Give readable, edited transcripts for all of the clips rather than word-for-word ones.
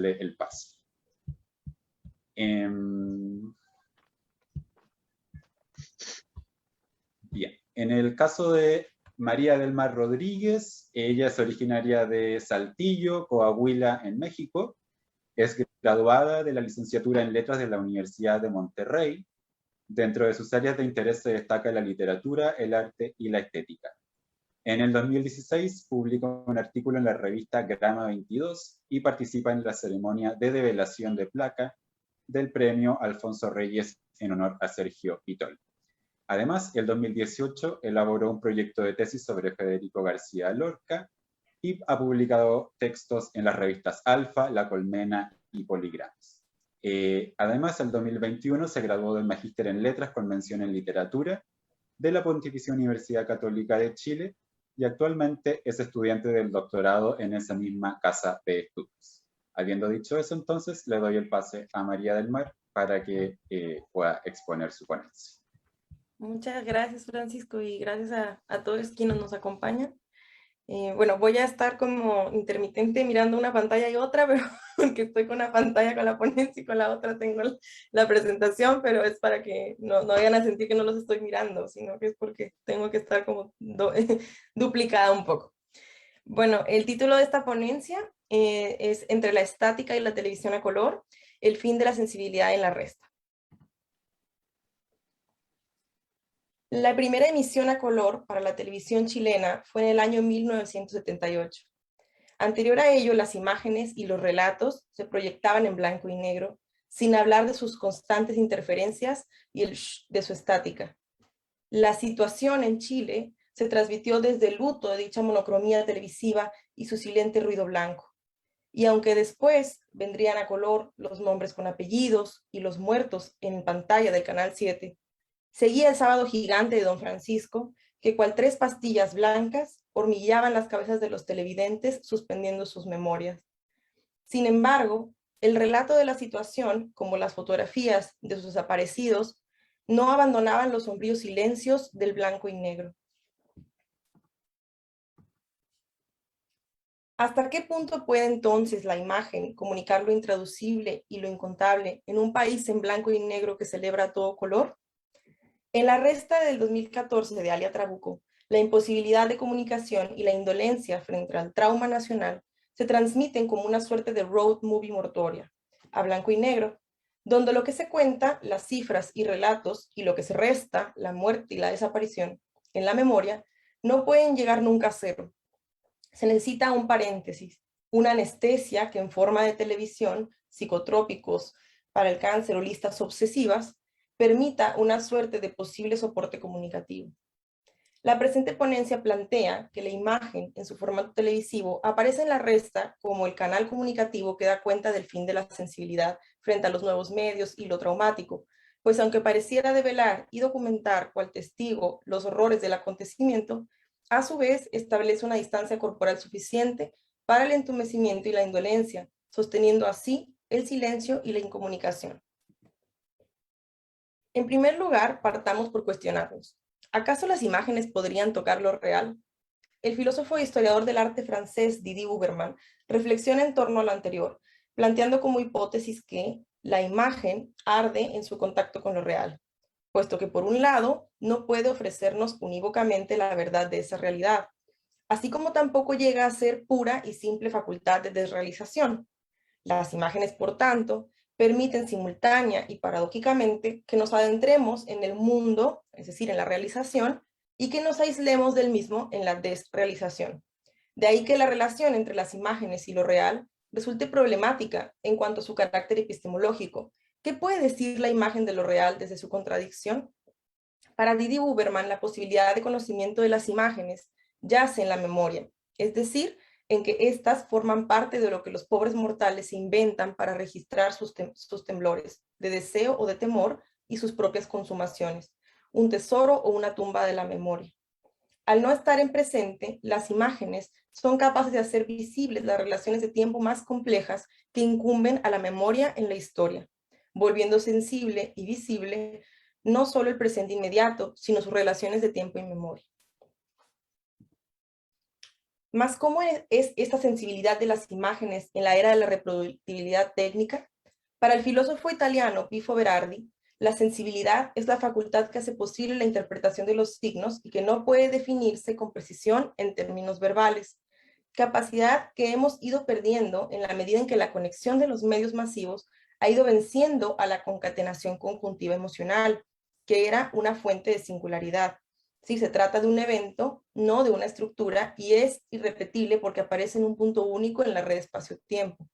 darle el paso. Bien, en el caso de María del Mar Rodríguez, ella es originaria de Saltillo, Coahuila, en México. Es graduada de la licenciatura en Letras de la Universidad de Monterrey. Dentro de sus áreas de interés se destaca la literatura, el arte y la estética. En el 2016 publica un artículo en la revista Grama 22 y participa en la ceremonia de develación de placa del premio Alfonso Reyes en honor a Sergio Itol. Además, en 2018 elaboró un proyecto de tesis sobre Federico García Lorca y ha publicado textos en las revistas Alfa, La Colmena y Poligramas. Además, en 2021 se graduó del Magíster en Letras con mención en Literatura de la Pontificia Universidad Católica de Chile y actualmente es estudiante del doctorado en esa misma casa de estudios. Habiendo dicho eso, entonces, le doy el pase a María del Mar para que pueda exponer su ponencia. Muchas gracias, Francisco, y gracias a todos quienes nos acompañan. Bueno, voy a estar como intermitente mirando una pantalla y otra, pero porque estoy con una pantalla con la ponencia y con la otra tengo la presentación, pero es para que no vayan a sentir que no los estoy mirando, sino que es porque tengo que estar como duplicada un poco. Bueno, el título de esta ponencia es Entre la estática y la televisión a color, el fin de la sensibilidad en la resta. La primera emisión a color para la televisión chilena fue en el año 1978. Anterior a ello, las imágenes y los relatos se proyectaban en blanco y negro, sin hablar de sus constantes interferencias y de su estática. La situación en Chile se transmitió desde el luto de dicha monocromía televisiva y su silente ruido blanco. Y aunque después vendrían a color los nombres con apellidos y los muertos en pantalla del Canal 7, seguía el sábado gigante de Don Francisco, que cual 3 pastillas blancas hormigueaban las cabezas de los televidentes suspendiendo sus memorias. Sin embargo, el relato de la situación, como las fotografías de sus desaparecidos, no abandonaban los sombríos silencios del blanco y negro. ¿Hasta qué punto puede entonces la imagen comunicar lo intraducible y lo incontable en un país en blanco y negro que celebra todo color? En la resta del 2014 de Alia Trabuco, la imposibilidad de comunicación y la indolencia frente al trauma nacional se transmiten como una suerte de road movie mortoria, a blanco y negro, donde lo que se cuenta, las cifras y relatos, y lo que se resta, la muerte y la desaparición, en la memoria, no pueden llegar nunca a cero. Se necesita un paréntesis, una anestesia que en forma de televisión, psicotrópicos para el cáncer o listas obsesivas, permita una suerte de posible soporte comunicativo. La presente ponencia plantea que la imagen en su formato televisivo aparece en la resta como el canal comunicativo que da cuenta del fin de la sensibilidad frente a los nuevos medios y lo traumático, pues aunque pareciera develar y documentar cual testigo los horrores del acontecimiento, a su vez establece una distancia corporal suficiente para el entumecimiento y la indolencia, sosteniendo así el silencio y la incomunicación. En primer lugar, partamos por cuestionarnos. ¿Acaso las imágenes podrían tocar lo real? El filósofo e historiador del arte francés Didier Huberman reflexiona en torno a lo anterior, planteando como hipótesis que la imagen arde en su contacto con lo real, puesto que por un lado no puede ofrecernos unívocamente la verdad de esa realidad, así como tampoco llega a ser pura y simple facultad de desrealización. Las imágenes, por tanto, permiten simultánea y paradójicamente que nos adentremos en el mundo, es decir, en la realización, y que nos aislemos del mismo en la desrealización. De ahí que la relación entre las imágenes y lo real resulte problemática en cuanto a su carácter epistemológico. ¿Qué puede decir la imagen de lo real desde su contradicción? Para Didier Huberman, la posibilidad de conocimiento de las imágenes yace en la memoria, es decir, en que éstas forman parte de lo que los pobres mortales se inventan para registrar sus temblores, de deseo o de temor, y sus propias consumaciones, un tesoro o una tumba de la memoria. Al no estar en presente, las imágenes son capaces de hacer visibles las relaciones de tiempo más complejas que incumben a la memoria en la historia, volviendo sensible y visible no solo el presente inmediato, sino sus relaciones de tiempo y memoria. Más, ¿cómo es esta sensibilidad de las imágenes en la era de la reproductibilidad técnica? Para el filósofo italiano Pifo Berardi, la sensibilidad es la facultad que hace posible la interpretación de los signos y que no puede definirse con precisión en términos verbales. Capacidad que hemos ido perdiendo en la medida en que la conexión de los medios masivos ha ido venciendo a la concatenación conjuntiva emocional, que era una fuente de singularidad. Sí, se trata de un evento, no de una estructura, y es irrepetible porque aparece en un punto único en la red espacio-tiempo.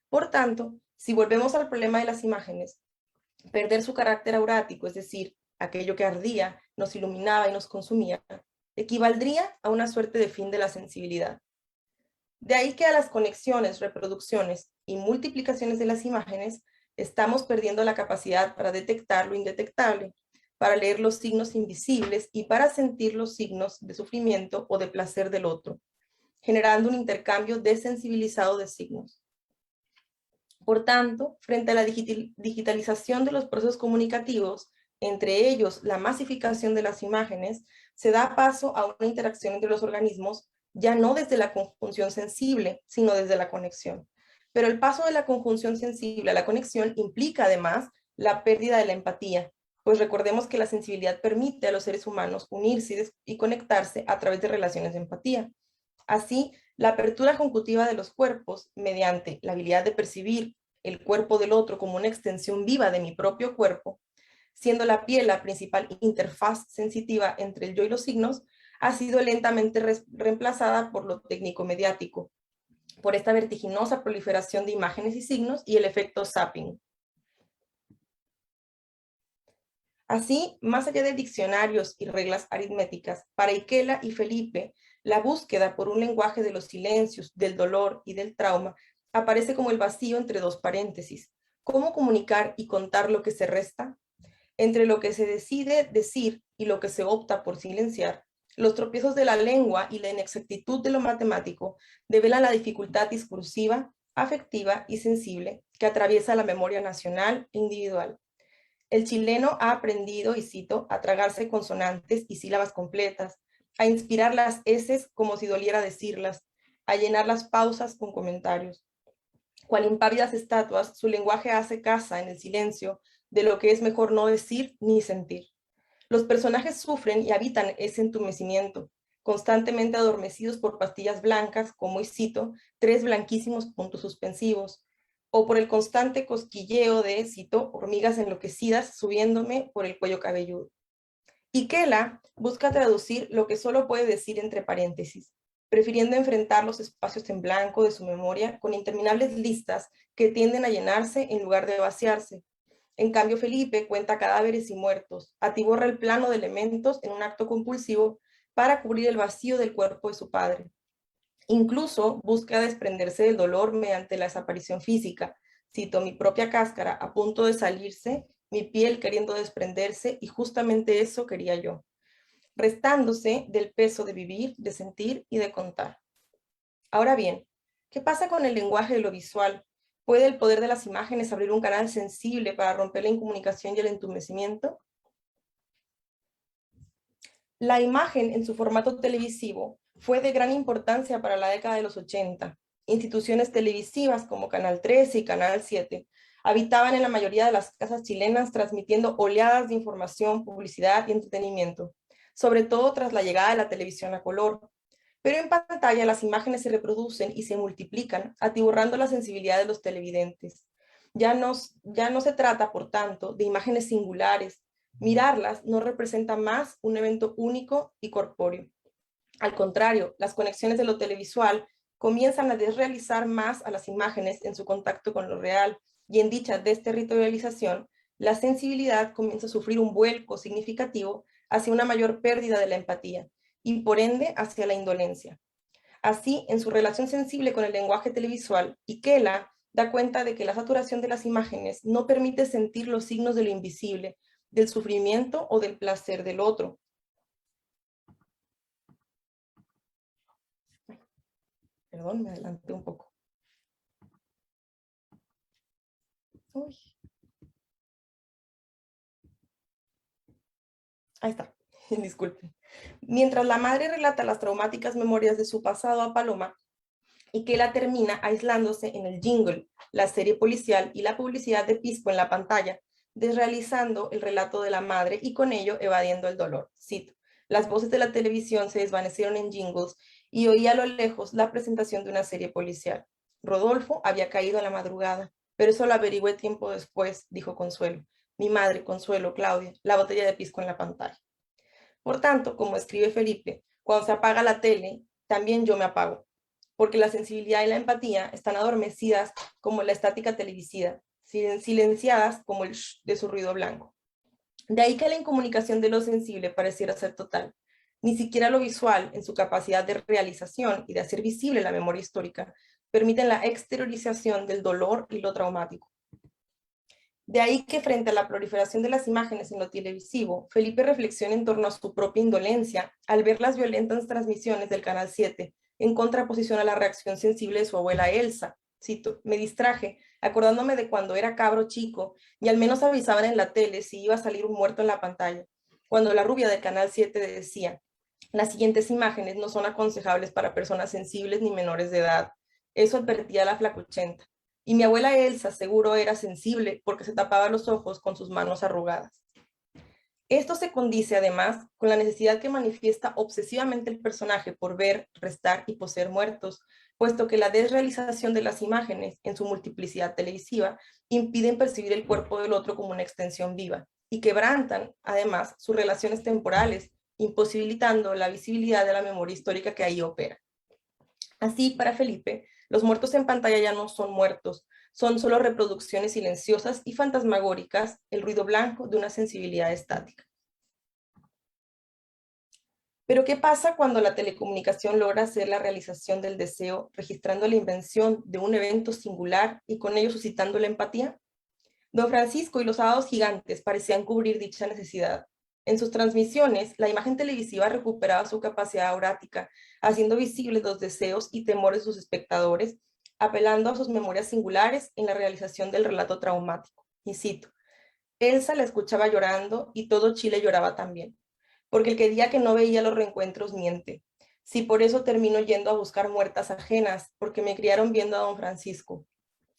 Por tanto, si volvemos al problema de las imágenes, perder su carácter aurático, es decir, aquello que ardía, nos iluminaba y nos consumía, equivaldría a una suerte de fin de la sensibilidad. De ahí que a las conexiones, reproducciones y multiplicaciones de las imágenes estamos perdiendo la capacidad para detectar lo indetectable, para leer los signos invisibles y para sentir los signos de sufrimiento o de placer del otro, generando un intercambio desensibilizado de signos. Por tanto, frente a la digitalización de los procesos comunicativos, entre ellos la masificación de las imágenes, se da paso a una interacción entre los organismos, ya no desde la conjunción sensible, sino desde la conexión. Pero el paso de la conjunción sensible a la conexión implica además la pérdida de la empatía, pues recordemos que la sensibilidad permite a los seres humanos unirse y conectarse a través de relaciones de empatía. Así, la apertura conjuntiva de los cuerpos, mediante la habilidad de percibir el cuerpo del otro como una extensión viva de mi propio cuerpo, siendo la piel la principal interfaz sensitiva entre el yo y los signos, ha sido lentamente reemplazada por lo técnico-mediático, por esta vertiginosa proliferación de imágenes y signos y el efecto zapping. Así, más allá de diccionarios y reglas aritméticas, para Ikela y Felipe, la búsqueda por un lenguaje de los silencios, del dolor y del trauma aparece como el vacío entre dos paréntesis. ¿Cómo comunicar y contar lo que se resta? Entre lo que se decide decir y lo que se opta por silenciar, los tropiezos de la lengua y la inexactitud de lo matemático develan la dificultad discursiva, afectiva y sensible que atraviesa la memoria nacional e individual. El chileno ha aprendido, y cito, a tragarse consonantes y sílabas completas, a inspirar las eses como si doliera decirlas, a llenar las pausas con comentarios. Cual impávidas estatuas, su lenguaje hace casa en el silencio de lo que es mejor no decir ni sentir. Los personajes sufren y habitan ese entumecimiento, constantemente adormecidos por pastillas blancas, como y cito, tres blanquísimos puntos suspensivos, o por el constante cosquilleo de, cito, hormigas enloquecidas subiéndome por el cuello cabelludo. Y Kela busca traducir lo que solo puede decir entre paréntesis, prefiriendo enfrentar los espacios en blanco de su memoria con interminables listas que tienden a llenarse en lugar de vaciarse. En cambio, Felipe cuenta cadáveres y muertos, atiborra el plano de elementos en un acto compulsivo para cubrir el vacío del cuerpo de su padre. Incluso busca desprenderse del dolor mediante la desaparición física. Cito, mi propia cáscara a punto de salirse, mi piel queriendo desprenderse, y justamente eso quería yo, restándose del peso de vivir, de sentir y de contar. Ahora bien, ¿qué pasa con el lenguaje de lo visual? ¿Puede el poder de las imágenes abrir un canal sensible para romper la incomunicación y el entumecimiento? La imagen en su formato televisivo fue de gran importancia para la década de los 80. Instituciones televisivas como Canal 13 y Canal 7 habitaban en la mayoría de las casas chilenas transmitiendo oleadas de información, publicidad y entretenimiento, sobre todo tras la llegada de la televisión a color. Pero en pantalla las imágenes se reproducen y se multiplican, atiborrando la sensibilidad de los televidentes. Ya no se trata, por tanto, de imágenes singulares. Mirarlas no representa más un evento único y corpóreo. Al contrario, las conexiones de lo televisual comienzan a desrealizar más a las imágenes en su contacto con lo real, y en dicha desterritorialización, la sensibilidad comienza a sufrir un vuelco significativo hacia una mayor pérdida de la empatía y por ende hacia la indolencia. Así, en su relación sensible con el lenguaje televisual, Ikela da cuenta de que la saturación de las imágenes no permite sentir los signos de lo invisible, del sufrimiento o del placer del otro. Perdón, me adelanté un poco. Uy. Ahí está. disculpen. Mientras la madre relata las traumáticas memorias de su pasado a Paloma, y que la termina aislándose en el jingle, la serie policial y la publicidad de Pisco en la pantalla, desrealizando el relato de la madre y con ello evadiendo el dolor. Cito: las voces de la televisión se desvanecieron en jingles y oí a lo lejos la presentación de una serie policial. Rodolfo había caído a la madrugada, pero eso lo averigüé tiempo después, dijo Consuelo. Mi madre, Consuelo, Claudia, la botella de Pisco en la pantalla. Por tanto, como escribe Felipe, cuando se apaga la tele, también yo me apago, porque la sensibilidad y la empatía están adormecidas como la estática televisiva, silenciadas como el shh de su ruido blanco. De ahí que la incomunicación de lo sensible pareciera ser total. Ni siquiera lo visual, en su capacidad de realización y de hacer visible la memoria histórica, permiten la exteriorización del dolor y lo traumático. De ahí que frente a la proliferación de las imágenes en lo televisivo, Felipe reflexiona en torno a su propia indolencia al ver las violentas transmisiones del Canal 7, en contraposición a la reacción sensible de su abuela Elsa. Cito: me distraje, acordándome de cuando era cabro chico y al menos avisaban en la tele si iba a salir un muerto en la pantalla, cuando la rubia del Canal 7 decía: las siguientes imágenes no son aconsejables para personas sensibles ni menores de edad. Eso advertía la flacuchenta. Y mi abuela Elsa seguro era sensible porque se tapaba los ojos con sus manos arrugadas. Esto se condice además con la necesidad que manifiesta obsesivamente el personaje por ver, restar y poseer muertos, puesto que la desrealización de las imágenes en su multiplicidad televisiva impiden percibir el cuerpo del otro como una extensión viva y quebrantan además sus relaciones temporales, imposibilitando la visibilidad de la memoria histórica que ahí opera. Así, para Felipe, los muertos en pantalla ya no son muertos, son solo reproducciones silenciosas y fantasmagóricas, el ruido blanco de una sensibilidad estática. Pero ¿qué pasa cuando la telecomunicación logra hacer la realización del deseo, registrando la invención de un evento singular y con ello suscitando la empatía? Don Francisco y los sábados gigantes parecían cubrir dicha necesidad. En sus transmisiones, la imagen televisiva recuperaba su capacidad aurática, haciendo visibles los deseos y temores de sus espectadores, apelando a sus memorias singulares en la realización del relato traumático. Y cito: Elsa la escuchaba llorando y todo Chile lloraba también, porque el que diga que no veía los reencuentros miente. Si por eso termino yendo a buscar muertas ajenas, porque me criaron viendo a don Francisco.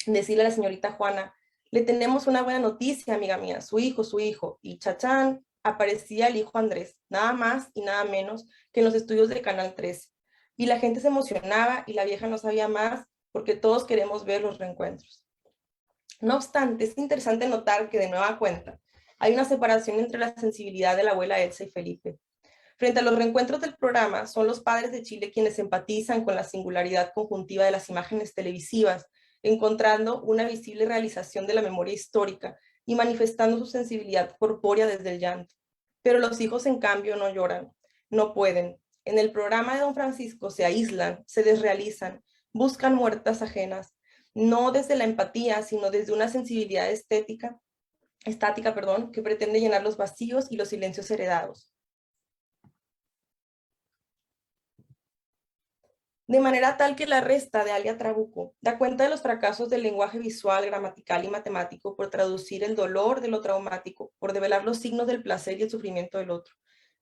Decirle a la señorita Juana: le tenemos una buena noticia, amiga mía, su hijo, y chachán, aparecía el hijo Andrés, nada más y nada menos que en los estudios del Canal 13. Y la gente se emocionaba y la vieja no sabía más porque todos queremos ver los reencuentros. No obstante, es interesante notar que de nueva cuenta hay una separación entre la sensibilidad de la abuela Elsa y Felipe. Frente a los reencuentros del programa, son los padres de Chile quienes empatizan con la singularidad conjuntiva de las imágenes televisivas, encontrando una visible realización de la memoria histórica y manifestando su sensibilidad corpórea desde el llanto. Pero los hijos, en cambio, no lloran, no pueden. En el programa de don Francisco se aíslan, se desrealizan, buscan muertas ajenas, no desde la empatía, sino desde una sensibilidad estática, que pretende llenar los vacíos y los silencios heredados. De manera tal que la resta de Alia Trabuco da cuenta de los fracasos del lenguaje visual, gramatical y matemático por traducir el dolor de lo traumático, por develar los signos del placer y el sufrimiento del otro,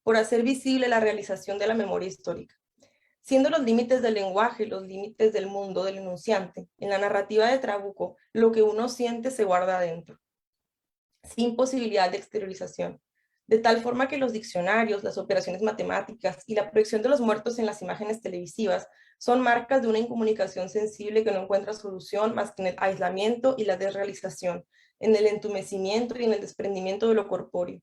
por hacer visible la realización de la memoria histórica. Siendo los límites del lenguaje los límites del mundo del enunciante, en la narrativa de Trabuco, lo que uno siente se guarda adentro, sin posibilidad de exteriorización. De tal forma que los diccionarios, las operaciones matemáticas y la proyección de los muertos en las imágenes televisivas son marcas de una incomunicación sensible que no encuentra solución más que en el aislamiento y la desrealización, en el entumecimiento y en el desprendimiento de lo corpóreo.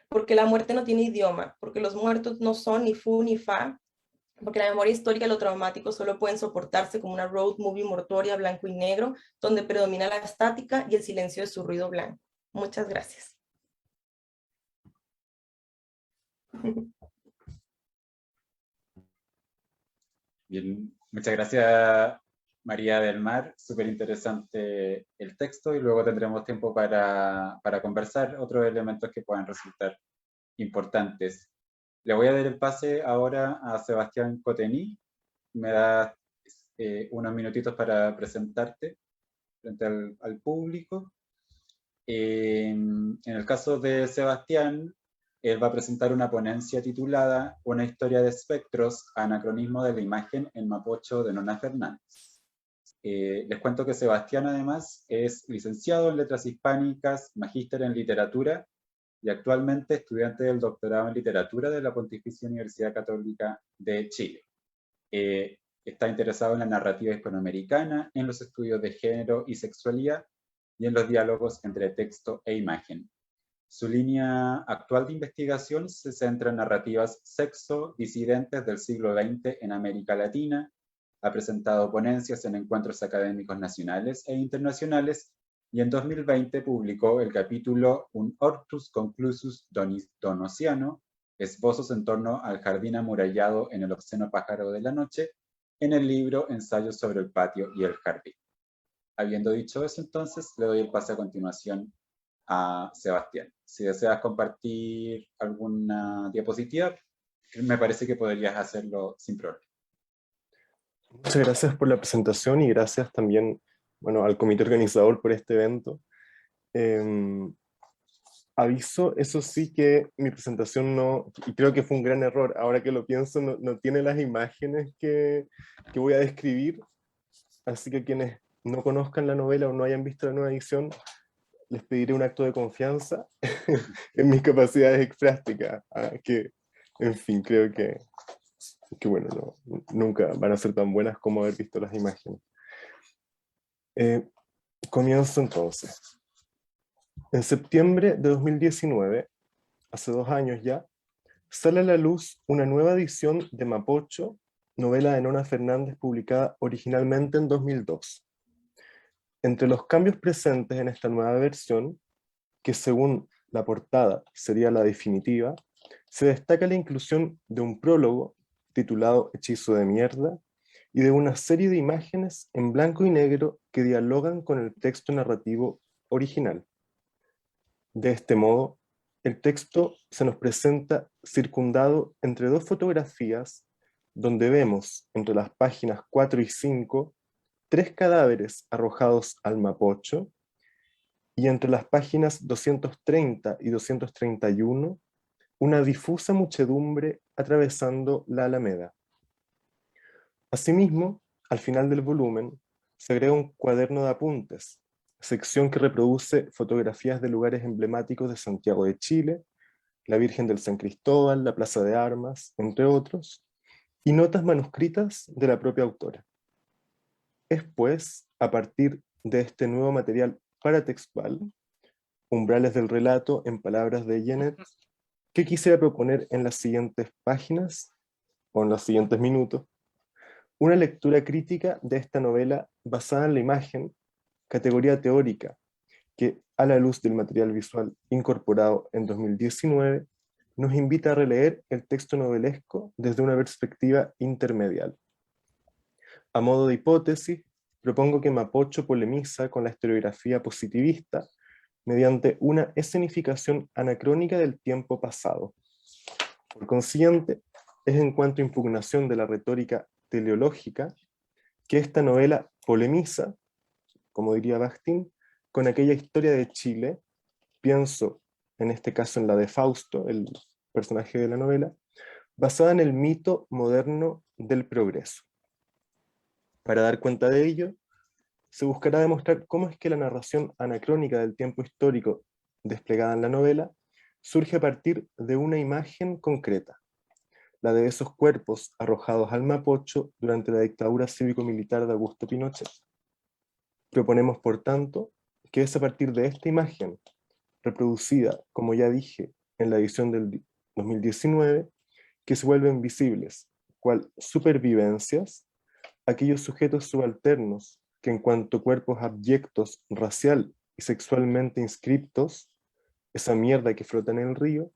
Porque la muerte no tiene idioma, porque los muertos no son ni fu ni fa, porque la memoria histórica y lo traumático solo pueden soportarse como una road movie mortuoria blanco y negro, donde predomina la estática y el silencio de su ruido blanco. Muchas gracias. Bien, muchas gracias, María del Mar. Súper interesante el texto y luego tendremos tiempo para conversar otros elementos que puedan resultar importantes. Le voy a dar el pase ahora a Sebastián Cotení. Me da unos minutitos para presentarte frente al público. En el caso de Sebastián, Él va a presentar una ponencia titulada Una historia de espectros, anacronismo de la imagen en Mapocho de Nona Fernández. Les cuento que Sebastián además es licenciado en Letras Hispánicas, magíster en Literatura y actualmente estudiante del doctorado en Literatura de la Pontificia Universidad Católica de Chile. Está interesado en la narrativa hispanoamericana, en los estudios de género y sexualidad y en los diálogos entre texto e imagen. Su línea actual de investigación se centra en narrativas sexo-disidentes del siglo XX en América Latina. Ha presentado ponencias en encuentros académicos nacionales e internacionales y en 2020 publicó el capítulo Un Hortus Conclusus Donosiano, esbozos en torno al jardín amurallado en el obsceno pájaro de la noche, en el libro Ensayos sobre el patio y el jardín. Habiendo dicho eso, entonces, le doy el pase a continuación a Sebastián. Si deseas compartir alguna diapositiva, me parece que podrías hacerlo sin problema. Muchas gracias por la presentación y gracias también, bueno, al comité organizador por este evento. Aviso, eso sí, que mi presentación no, y creo que fue un gran error, ahora que lo pienso, no tiene las imágenes que voy a describir, así que quienes no conozcan la novela o no hayan visto la nueva edición, les pediré un acto de confianza en mis capacidades exprásticas, que, en fin, creo que bueno, nunca van a ser tan buenas como haber visto las imágenes. Comienzo entonces. En septiembre de 2019, hace 2 años ya, sale a la luz una nueva edición de Mapocho, novela de Nona Fernández publicada originalmente en 2002. Entre los cambios presentes en esta nueva versión, que según la portada sería la definitiva, se destaca la inclusión de un prólogo titulado Hechizo de mierda y de una serie de imágenes en blanco y negro que dialogan con el texto narrativo original. De este modo, el texto se nos presenta circundado entre 2 fotografías donde vemos entre las páginas 4 y 5 3 cadáveres arrojados al Mapocho, y entre las páginas 230 y 231 una difusa muchedumbre atravesando la Alameda. Asimismo, al final del volumen, se agrega un cuaderno de apuntes, sección que reproduce fotografías de lugares emblemáticos de Santiago de Chile, la Virgen del San Cristóbal, la Plaza de Armas, entre otros, y notas manuscritas de la propia autora. Es pues, a partir de este nuevo material paratextual, Umbrales del relato en palabras de Jeanette, que quisiera proponer en las siguientes páginas, o en los siguientes minutos, una lectura crítica de esta novela basada en la imagen, categoría teórica, que a la luz del material visual incorporado en 2019, nos invita a releer el texto novelesco desde una perspectiva intermedial. A modo de hipótesis, propongo que Mapocho polemiza con la historiografía positivista mediante una escenificación anacrónica del tiempo pasado. Por consiguiente, es en cuanto a impugnación de la retórica teleológica que esta novela polemiza, como diría Bakhtin, con aquella historia de Chile, pienso en este caso en la de Fausto, el personaje de la novela, basada en el mito moderno del progreso. Para dar cuenta de ello, se buscará demostrar cómo es que la narración anacrónica del tiempo histórico desplegada en la novela surge a partir de una imagen concreta, la de esos cuerpos arrojados al Mapocho durante la dictadura cívico-militar de Augusto Pinochet. Proponemos, por tanto, que es a partir de esta imagen, reproducida, como ya dije, en la edición del 2019, que se vuelven visibles, cual supervivencias, aquellos sujetos subalternos que en cuanto a cuerpos abyectos racial y sexualmente inscriptos, esa mierda que flota en el río,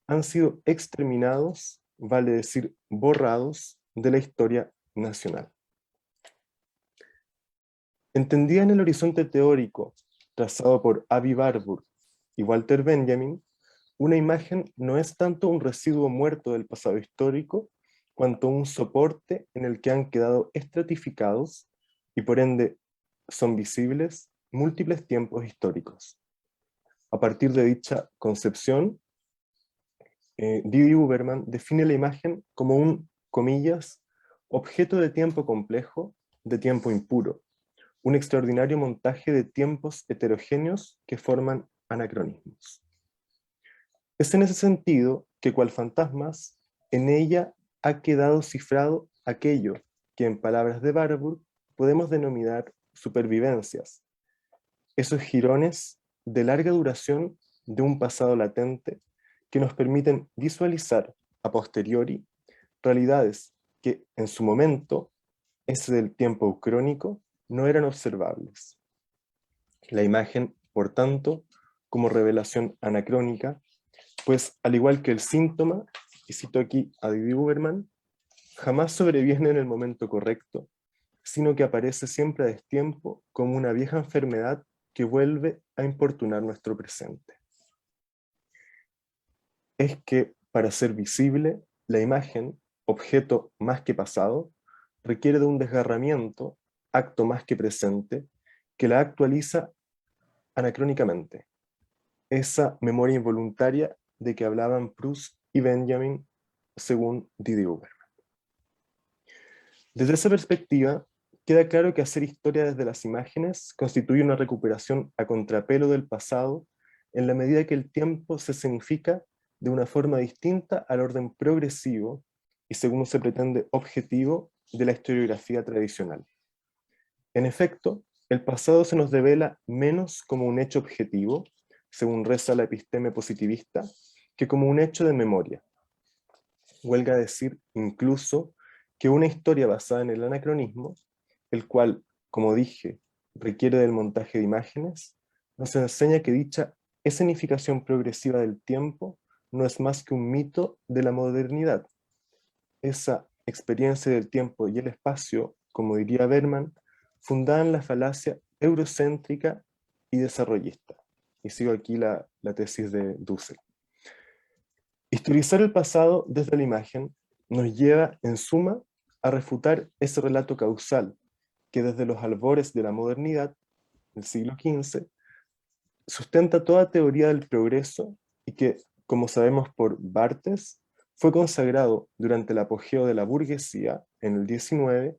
han sido exterminados, vale decir, borrados de la historia nacional. Entendida en el horizonte teórico trazado por Avi Warburg y Walter Benjamin, una imagen no es tanto un residuo muerto del pasado histórico, cuanto un soporte en el que han quedado estratificados y por ende son visibles múltiples tiempos históricos. A partir de dicha concepción, Didi Huberman define la imagen como un, comillas, objeto de tiempo complejo, de tiempo impuro, un extraordinario montaje de tiempos heterogéneos que forman anacronismos. Es en ese sentido que, cual fantasmas, en ella ha quedado cifrado aquello que, en palabras de Warburg, podemos denominar supervivencias, esos jirones de larga duración de un pasado latente que nos permiten visualizar a posteriori realidades que en su momento, ese del tiempo crónico, no eran observables. La imagen, por tanto, como revelación anacrónica, pues al igual que el síntoma, y cito aquí a Didi Huberman, jamás sobreviene en el momento correcto, sino que aparece siempre a destiempo como una vieja enfermedad que vuelve a importunar nuestro presente. Es que, para ser visible, la imagen, objeto más que pasado, requiere de un desgarramiento, acto más que presente, que la actualiza anacrónicamente. Esa memoria involuntaria de que hablaban Proust y Benjamin, según Didi Huberman. Desde esa perspectiva, queda claro que hacer historia desde las imágenes constituye una recuperación a contrapelo del pasado en la medida que el tiempo se escenifica de una forma distinta al orden progresivo y, según se pretende, objetivo de la historiografía tradicional. En efecto, el pasado se nos devela menos como un hecho objetivo, según reza la episteme positivista, que como un hecho de memoria. Huelga decir incluso que una historia basada en el anacronismo, el cual, como dije, requiere del montaje de imágenes, nos enseña que dicha escenificación progresiva del tiempo no es más que un mito de la modernidad. Esa experiencia del tiempo y el espacio, como diría Berman, fundada en la falacia eurocéntrica y desarrollista. Y sigo aquí la tesis de Dussel. Historizar el pasado desde la imagen nos lleva, en suma, a refutar ese relato causal que desde los albores de la modernidad, del siglo XV, sustenta toda teoría del progreso y que, como sabemos por Barthes, fue consagrado durante el apogeo de la burguesía, en el XIX,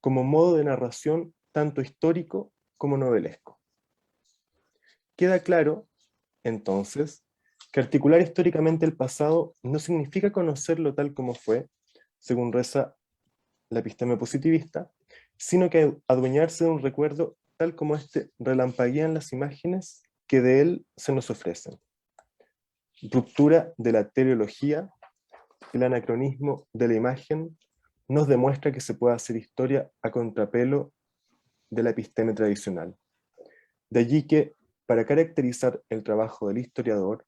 como modo de narración tanto histórico como novelesco. Queda claro, entonces, que articular históricamente el pasado no significa conocerlo tal como fue, según reza la episteme positivista, sino que adueñarse de un recuerdo tal como este relampaguea en las imágenes que de él se nos ofrecen. Ruptura de la teleología, el anacronismo de la imagen, nos demuestra que se puede hacer historia a contrapelo de la episteme tradicional. De allí que, para caracterizar el trabajo del historiador,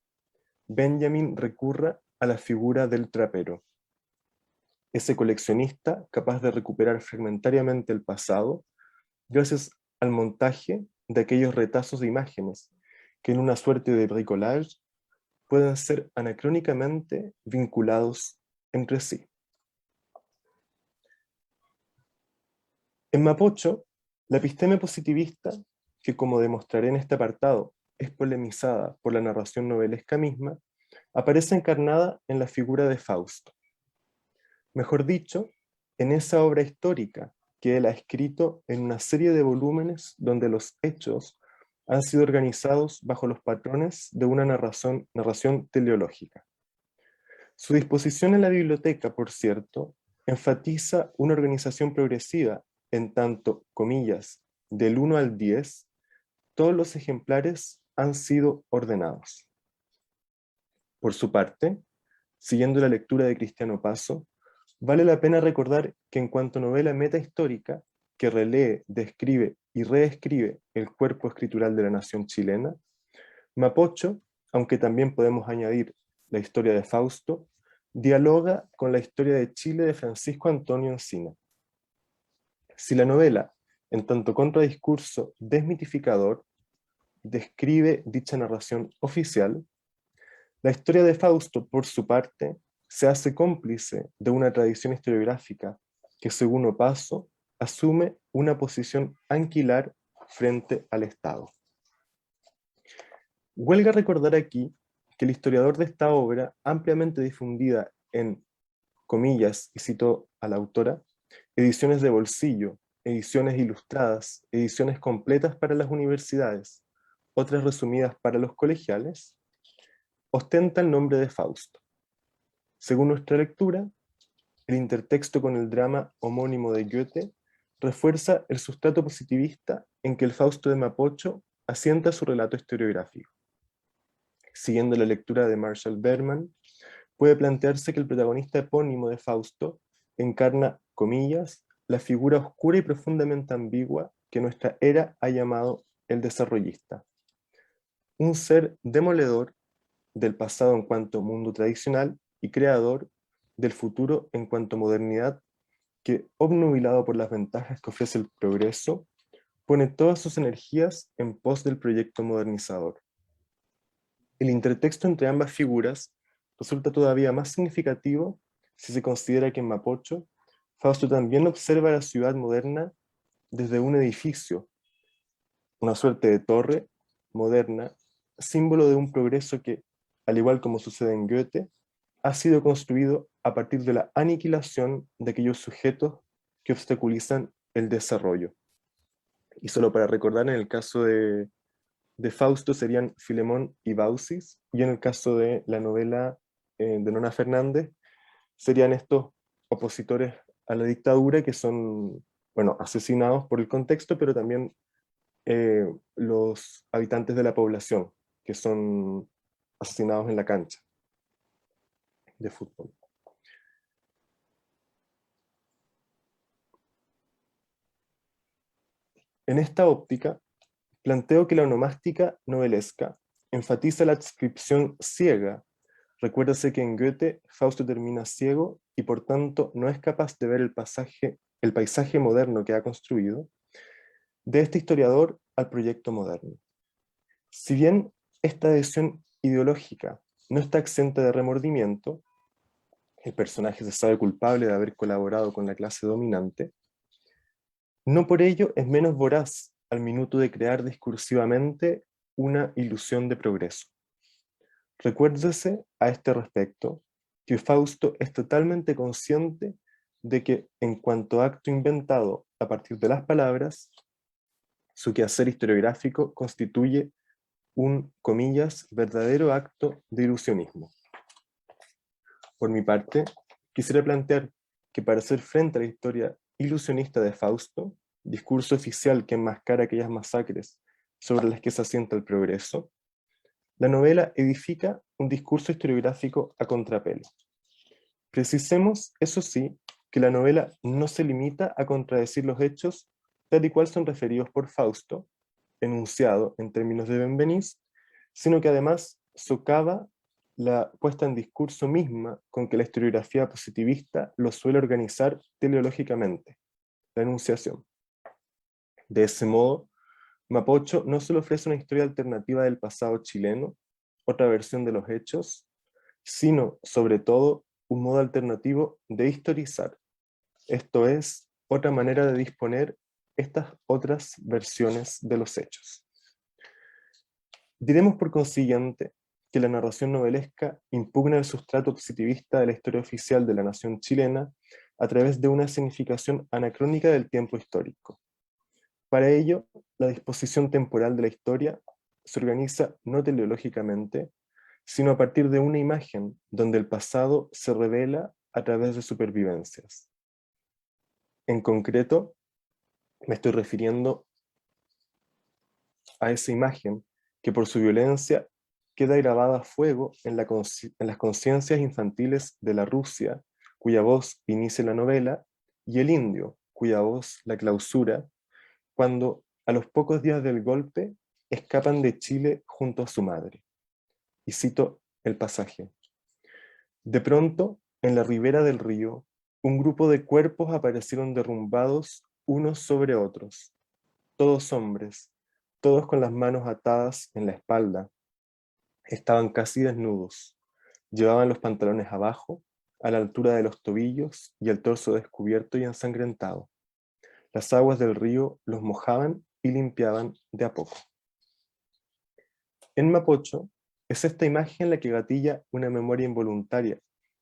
Benjamin recurra a la figura del trapero, ese coleccionista capaz de recuperar fragmentariamente el pasado gracias al montaje de aquellos retazos de imágenes que en una suerte de bricolage pueden ser anacrónicamente vinculados entre sí. En Mapocho, la episteme positivista, que como demostraré en este apartado, es polemizada por la narración novelesca misma, aparece encarnada en la figura de Fausto. Mejor dicho, en esa obra histórica que él ha escrito en una serie de volúmenes donde los hechos han sido organizados bajo los patrones de una narración teleológica. Su disposición en la biblioteca, por cierto, enfatiza una organización progresiva en tanto, comillas, del 1 al 10, todos los ejemplares han sido ordenados. Por su parte, siguiendo la lectura de Cristiano Paso, vale la pena recordar que en cuanto novela metahistórica, que relee, describe y reescribe el cuerpo escritural de la nación chilena, Mapocho, aunque también podemos añadir la historia de Fausto, dialoga con la historia de Chile de Francisco Antonio Encina. Si la novela, en tanto contradiscurso desmitificador, describe dicha narración oficial, la historia de Fausto, por su parte, se hace cómplice de una tradición historiográfica que, según Opaso, asume una posición anquilar frente al Estado. Huelga recordar aquí que el historiador de esta obra, ampliamente difundida en, comillas, y cito a la autora, ediciones de bolsillo, ediciones ilustradas, ediciones completas para las universidades, otras resumidas para los colegiales, ostenta el nombre de Fausto. Según nuestra lectura, el intertexto con el drama homónimo de Goethe refuerza el sustrato positivista en que el Fausto de Mapocho asienta su relato historiográfico. Siguiendo la lectura de Marshall Berman, puede plantearse que el protagonista epónimo de Fausto encarna, comillas, la figura oscura y profundamente ambigua que nuestra era ha llamado el desarrollista. Un ser demoledor del pasado en cuanto mundo tradicional y creador del futuro en cuanto modernidad que, obnubilado por las ventajas que ofrece el progreso, pone todas sus energías en pos del proyecto modernizador. El intertexto entre ambas figuras resulta todavía más significativo si se considera que en Mapocho, Fausto también observa la ciudad moderna desde un edificio, una suerte de torre moderna, símbolo de un progreso que, al igual como sucede en Goethe, ha sido construido a partir de la aniquilación de aquellos sujetos que obstaculizan el desarrollo. Y solo para recordar, en el caso de Fausto serían Filemón y Baucis, y en el caso de la novela de Nona Fernández, serían estos opositores a la dictadura que son, bueno, asesinados por el contexto, pero también los habitantes de la población, que son asesinados en la cancha de fútbol. En esta óptica, planteo que la onomástica novelesca enfatiza la adscripción ciega. Recuérdase que en Goethe, Fausto termina ciego y por tanto no es capaz de ver el paisaje moderno que ha construido, de este historiador al proyecto moderno. Si bien esta adhesión ideológica no está exenta de remordimiento, el personaje se sabe culpable de haber colaborado con la clase dominante, no por ello es menos voraz al minuto de crear discursivamente una ilusión de progreso. Recuérdese a este respecto que Fausto es totalmente consciente de que en cuanto acto inventado a partir de las palabras, su quehacer historiográfico constituye un, comillas, verdadero acto de ilusionismo. Por mi parte, quisiera plantear que para hacer frente a la historia ilusionista de Fausto, discurso oficial que enmascara aquellas masacres sobre las que se asienta el progreso, la novela edifica un discurso historiográfico a contrapelo. Precisemos, eso sí, que la novela no se limita a contradecir los hechos tal y cual son referidos por Fausto, enunciado en términos de Benveniste, sino que además socava la puesta en discurso misma con que la historiografía positivista lo suele organizar teleológicamente, la enunciación. De ese modo, Mapocho no solo ofrece una historia alternativa del pasado chileno, otra versión de los hechos, sino, sobre todo, un modo alternativo de historizar, esto es, otra manera de disponer estas otras versiones de los hechos. Diremos por consiguiente que la narración novelesca impugna el sustrato positivista de la historia oficial de la nación chilena a través de una significación anacrónica del tiempo histórico. Para ello, la disposición temporal de la historia se organiza no teleológicamente, sino a partir de una imagen donde el pasado se revela a través de supervivencias. En concreto, me estoy refiriendo a esa imagen que por su violencia queda grabada a fuego en las conciencias infantiles de la Rusia, cuya voz inicia la novela, y el indio, cuya voz la clausura, cuando a los pocos días del golpe escapan de Chile junto a su madre. Y cito el pasaje. De pronto, en la ribera del río, un grupo de cuerpos aparecieron derrumbados unos sobre otros, todos hombres, todos con las manos atadas en la espalda. Estaban casi desnudos, llevaban los pantalones abajo, a la altura de los tobillos y el torso descubierto y ensangrentado. Las aguas del río los mojaban y limpiaban de a poco. En Mapocho, Es esta imagen la que gatilla una memoria involuntaria,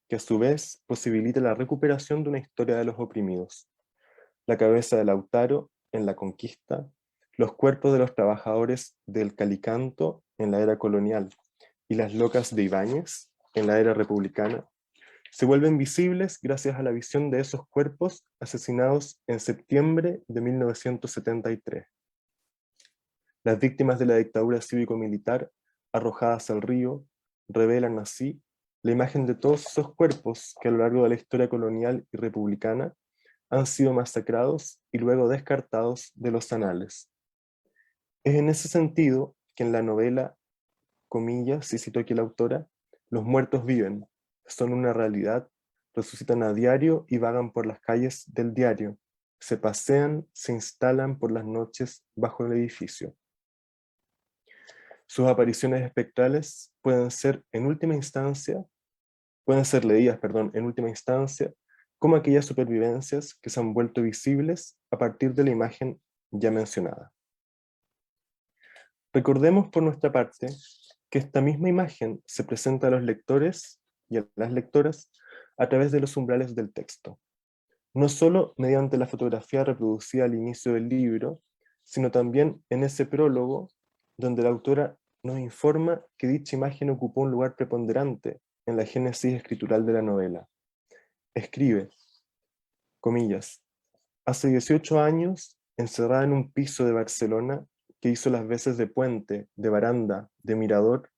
que a su vez posibilita la recuperación de una historia de los oprimidos. La cabeza de Lautaro en la conquista, los cuerpos de los trabajadores del Calicanto en la era colonial y las locas de Ibáñez en la era republicana se vuelven visibles gracias a la visión de esos cuerpos asesinados en septiembre de 1973. Las víctimas de la dictadura cívico-militar arrojadas al río revelan así la imagen de todos esos cuerpos que a lo largo de la historia colonial y republicana han sido masacrados y luego descartados de los anales. Es en ese sentido que en la novela, comillas, y cito aquí la autora, los muertos viven, son una realidad, resucitan a diario y vagan por las calles del diario, se pasean, se instalan por las noches bajo el edificio. Sus apariciones espectrales pueden ser leídas, en última instancia, como aquellas supervivencias que se han vuelto visibles a partir de la imagen ya mencionada. Recordemos por nuestra parte que esta misma imagen se presenta a los lectores y a las lectoras a través de los umbrales del texto, no solo mediante la fotografía reproducida al inicio del libro, sino también en ese prólogo donde la autora nos informa que dicha imagen ocupó un lugar preponderante en la génesis escritural de la novela. Escribe, comillas, hace 18 años, encerrada en un piso de Barcelona que hizo las veces de puente, de baranda, de mirador,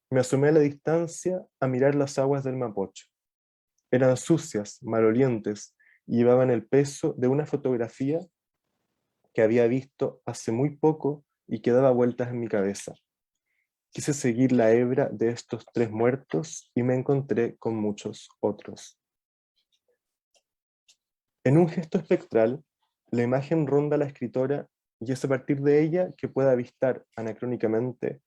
me asomé a la distancia a mirar las aguas del Mapocho. Eran sucias, malolientes, y llevaban el peso de una fotografía que había visto hace muy poco y que daba vueltas en mi cabeza. Quise seguir la hebra de estos 3 muertos y me encontré con muchos otros. En un gesto espectral, la imagen ronda a la escritora y es a partir de ella que puede avistar anacrónicamente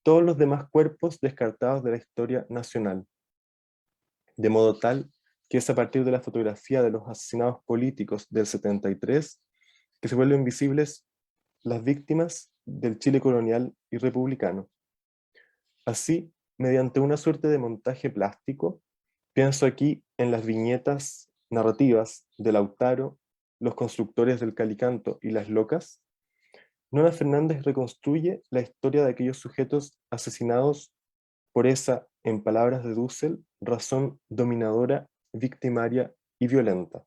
todos los demás cuerpos descartados de la historia nacional, de modo tal que es a partir de la fotografía de los asesinados políticos del 73 que se vuelven visibles las víctimas del Chile colonial y republicano. Así, mediante una suerte de montaje plástico, pienso aquí en las viñetas narrativas de Lautaro, los constructores del Calicanto y las locas, Nona Fernández reconstruye la historia de aquellos sujetos asesinados por esa, en palabras de Dussel, razón dominadora, victimaria y violenta,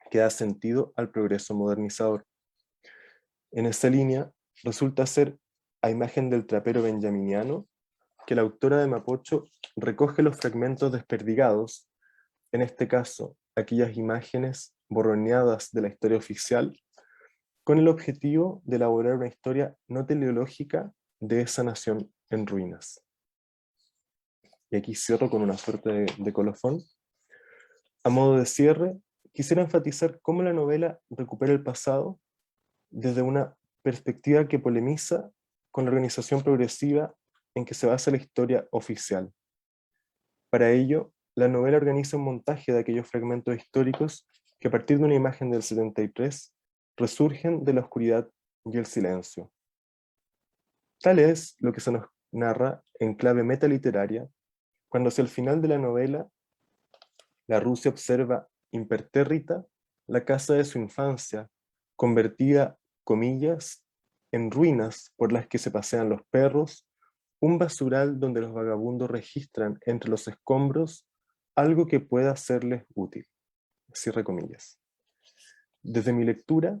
que da sentido al progreso modernizador. En esa línea, resulta ser, a imagen del trapero benjaminiano, que la autora de Mapocho recoge los fragmentos desperdigados, en este caso, aquellas imágenes borroneadas de la historia oficial, con el objetivo de elaborar una historia no teleológica de esa nación en ruinas. Y aquí cierro con una suerte de colofón. A modo de cierre, quisiera enfatizar cómo la novela recupera el pasado desde una perspectiva que polemiza con la organización progresiva en que se basa la historia oficial. Para ello, la novela organiza un montaje de aquellos fragmentos históricos que a partir de una imagen del 73 resurgen de la oscuridad y el silencio. Tal es lo que se nos narra en clave metaliteraria, cuando hacia el final de la novela, la Rusia observa impertérrita la casa de su infancia, convertida, comillas, en ruinas por las que se pasean los perros, un basural donde los vagabundos registran entre los escombros algo que pueda serles útil. Cierre comillas. Desde mi lectura,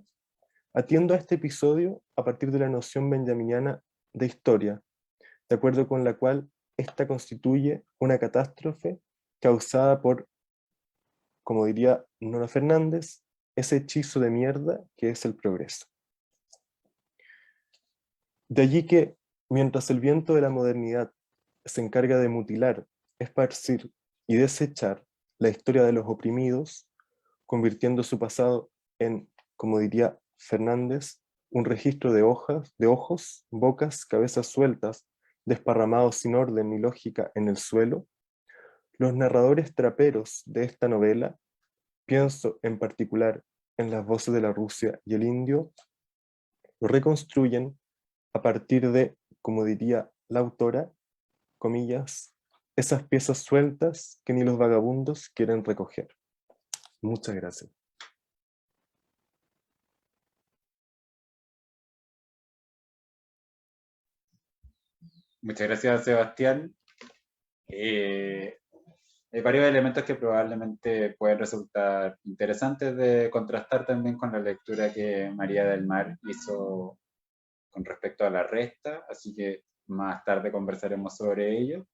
atiendo a este episodio a partir de la noción benjaminiana de historia, de acuerdo con la cual esta constituye una catástrofe causada por, como diría Nona Fernández, ese hechizo de mierda que es el progreso. De allí que, mientras el viento de la modernidad se encarga de mutilar, esparcir y desechar la historia de los oprimidos, convirtiendo su pasado en, como diría Fernández, un registro de hojas, de ojos, bocas, cabezas sueltas, desparramados sin orden ni lógica en el suelo, los narradores traperos de esta novela, pienso en particular en las voces de la Rusia y el indio, lo reconstruyen a partir de, como diría la autora, comillas, esas piezas sueltas que ni los vagabundos quieren recoger. Muchas gracias. Muchas gracias, Sebastián. Hay varios elementos que probablemente pueden resultar interesantes de contrastar también con la lectura que María del Mar hizo con respecto a la resta, así que más tarde conversaremos sobre ello.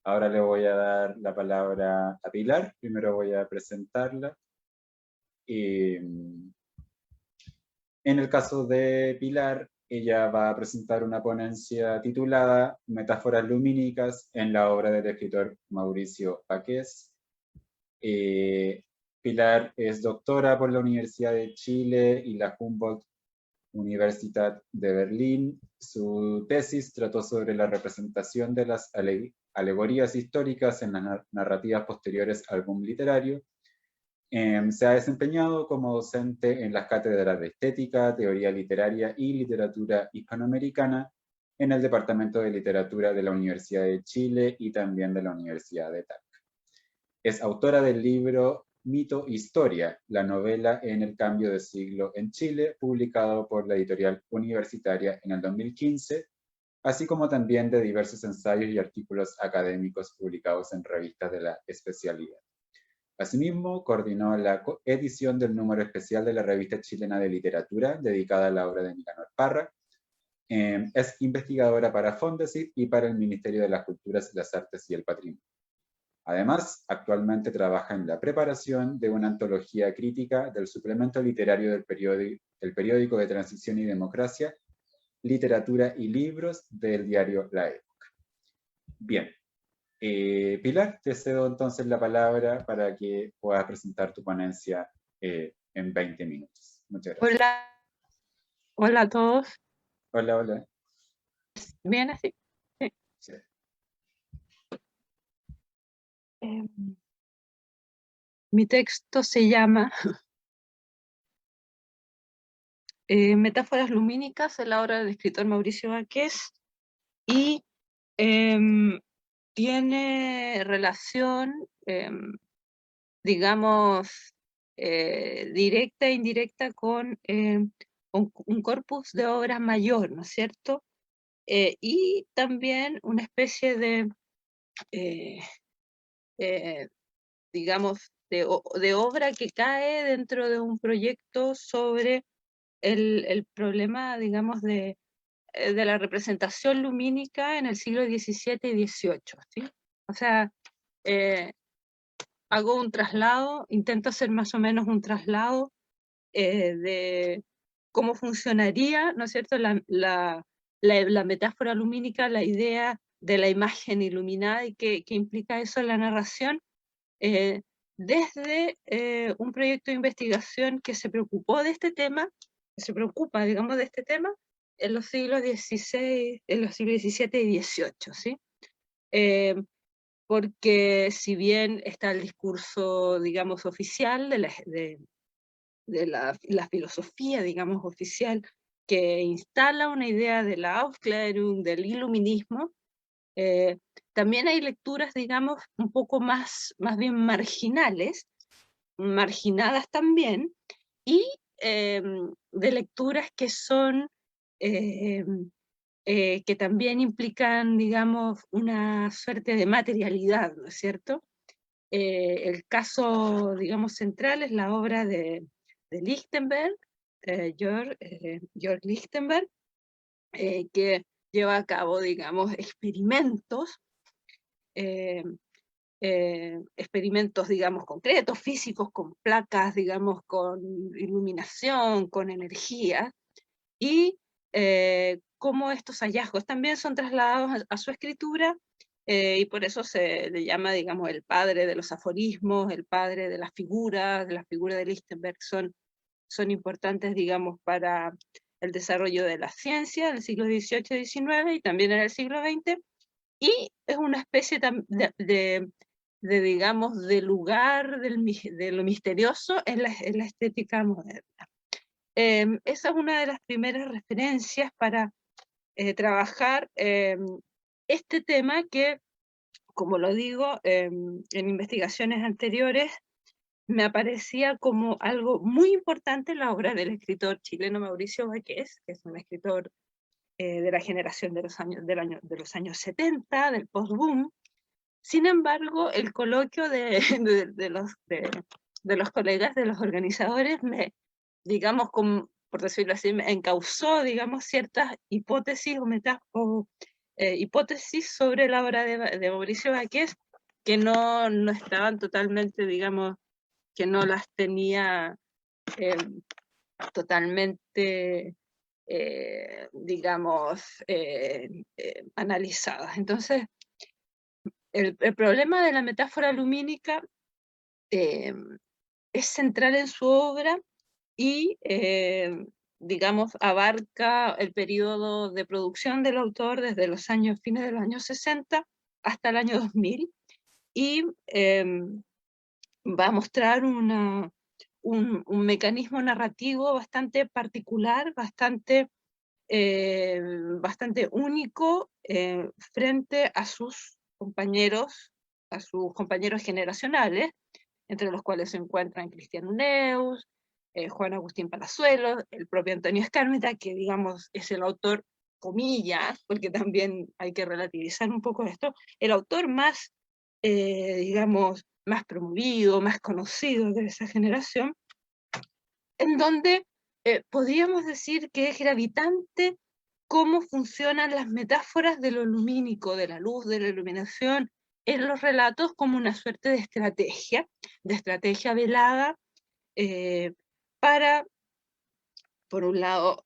Ahora le voy a dar la palabra a Pilar, primero voy a presentarla. En el caso de Pilar, ella va a presentar una ponencia titulada Metáforas lumínicas en la obra del escritor Mauricio Baqués. Pilar es doctora por la Universidad de Chile y la Humboldt Universitat de Berlín. Su tesis trató sobre la representación de las alegorías históricas en las narrativas posteriores al boom literario. Se ha desempeñado como docente en las cátedras de Estética, Teoría Literaria y Literatura Hispanoamericana en el Departamento de Literatura de la Universidad de Chile y también de la Universidad de Talca. Es autora del libro Mito Historia, la novela en el cambio de siglo en Chile, publicado por la editorial universitaria en el 2015, así como también de diversos ensayos y artículos académicos publicados en revistas de la especialidad. Asimismo, coordinó la edición del número especial de la Revista Chilena de Literatura, dedicada a la obra de Nicanor Parra. Es investigadora para Fondesit y para el Ministerio de las Culturas, las Artes y el Patrimonio. Además, actualmente trabaja en la preparación de una antología crítica del suplemento literario del periódico de Transición y Democracia, Literatura y Libros del diario La Época. Bien. Pilar, te cedo entonces la palabra para que puedas presentar tu ponencia en 20 minutos. Muchas gracias. Hola, hola a todos. Hola, hola. ¿Bien así? Sí. Sí. Mi texto se llama Metáforas lumínicas en la obra del escritor Mauricio Baqués y tiene relación, digamos, directa e indirecta con un corpus de obras mayor, ¿no es cierto? Y también una especie de, digamos, de obra que cae dentro de un proyecto sobre el problema, digamos, de la representación lumínica en el siglo XVII y XVIII, ¿sí? O sea, hago un traslado, intento hacer más o menos un traslado de cómo funcionaría, ¿no es cierto?, la metáfora lumínica, la idea de la imagen iluminada y qué implica eso en la narración, desde un proyecto de investigación que se preocupó de este tema, que se preocupa, digamos, de este tema en los siglos XVI, en los siglos XVII y XVIII, ¿sí? Porque si bien está el discurso, digamos, oficial de la filosofía, digamos, oficial, que instala una idea de la Aufklärung, del iluminismo, también hay lecturas, digamos, un poco más bien marginales, marginadas también, y de lecturas que son, que también implican, digamos, una suerte de materialidad, ¿no es cierto? El caso, digamos, central es la obra de Lichtenberg, Georg Lichtenberg, que lleva a cabo, digamos, experimentos, digamos, concretos, físicos, con placas, digamos, con iluminación, con energía, y cómo estos hallazgos también son trasladados a su escritura, y por eso se le llama, digamos, el padre de los aforismos, el padre de las figuras de Lichtenberg, son importantes, digamos, para el desarrollo de la ciencia del siglo XVIII y XIX y también en el siglo XX, y es una especie de digamos, de lugar de lo misterioso en la estética moderna. Esa es una de las primeras referencias para trabajar este tema que, como lo digo, en investigaciones anteriores, me aparecía como algo muy importante en la obra del escritor chileno Mauricio Baqués, que es un escritor de la generación de los años 70, del post-boom. Sin embargo, el coloquio de los colegas, de los organizadores, digamos, por decirlo así, me encauzó, digamos, ciertas hipótesis hipótesis sobre la obra de Mauricio Baqués que no estaban totalmente, digamos, que no las tenía totalmente, digamos, analizadas. Entonces, el problema de la metáfora lumínica es central en su obra y, digamos, abarca el periodo de producción del autor desde los fines de los años 60 hasta el año 2000, y va a mostrar un mecanismo narrativo bastante particular, bastante único frente a sus compañeros generacionales, entre los cuales se encuentran Cristian Neus, Juan Agustín Palazuelos, el propio Antonio Escármeta, que digamos es el autor, comillas, porque también hay que relativizar un poco esto, el autor más, digamos, más promovido, más conocido de esa generación, en donde podríamos decir que es gravitante cómo funcionan las metáforas de lo lumínico, de la luz, de la iluminación, en los relatos como una suerte de estrategia velada para, por un lado,